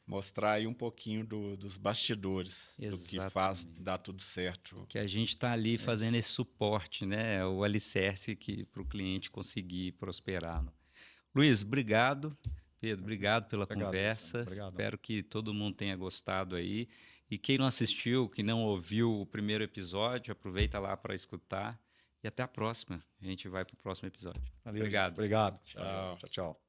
C: mostrar aí um pouquinho dos bastidores, do que faz dar tudo certo.
A: Que a gente está ali fazendo esse suporte, né? O alicerce para o cliente conseguir prosperar. Luiz, obrigado. Pedro, obrigado pela conversa. Obrigado. Espero que todo mundo tenha gostado aí. E quem não assistiu, que não ouviu o primeiro episódio, aproveita lá para escutar. E até a próxima. A gente vai para o próximo episódio.
B: Valeu,
A: obrigado.
B: Gente. Obrigado.
C: Tchau.
B: Tchau.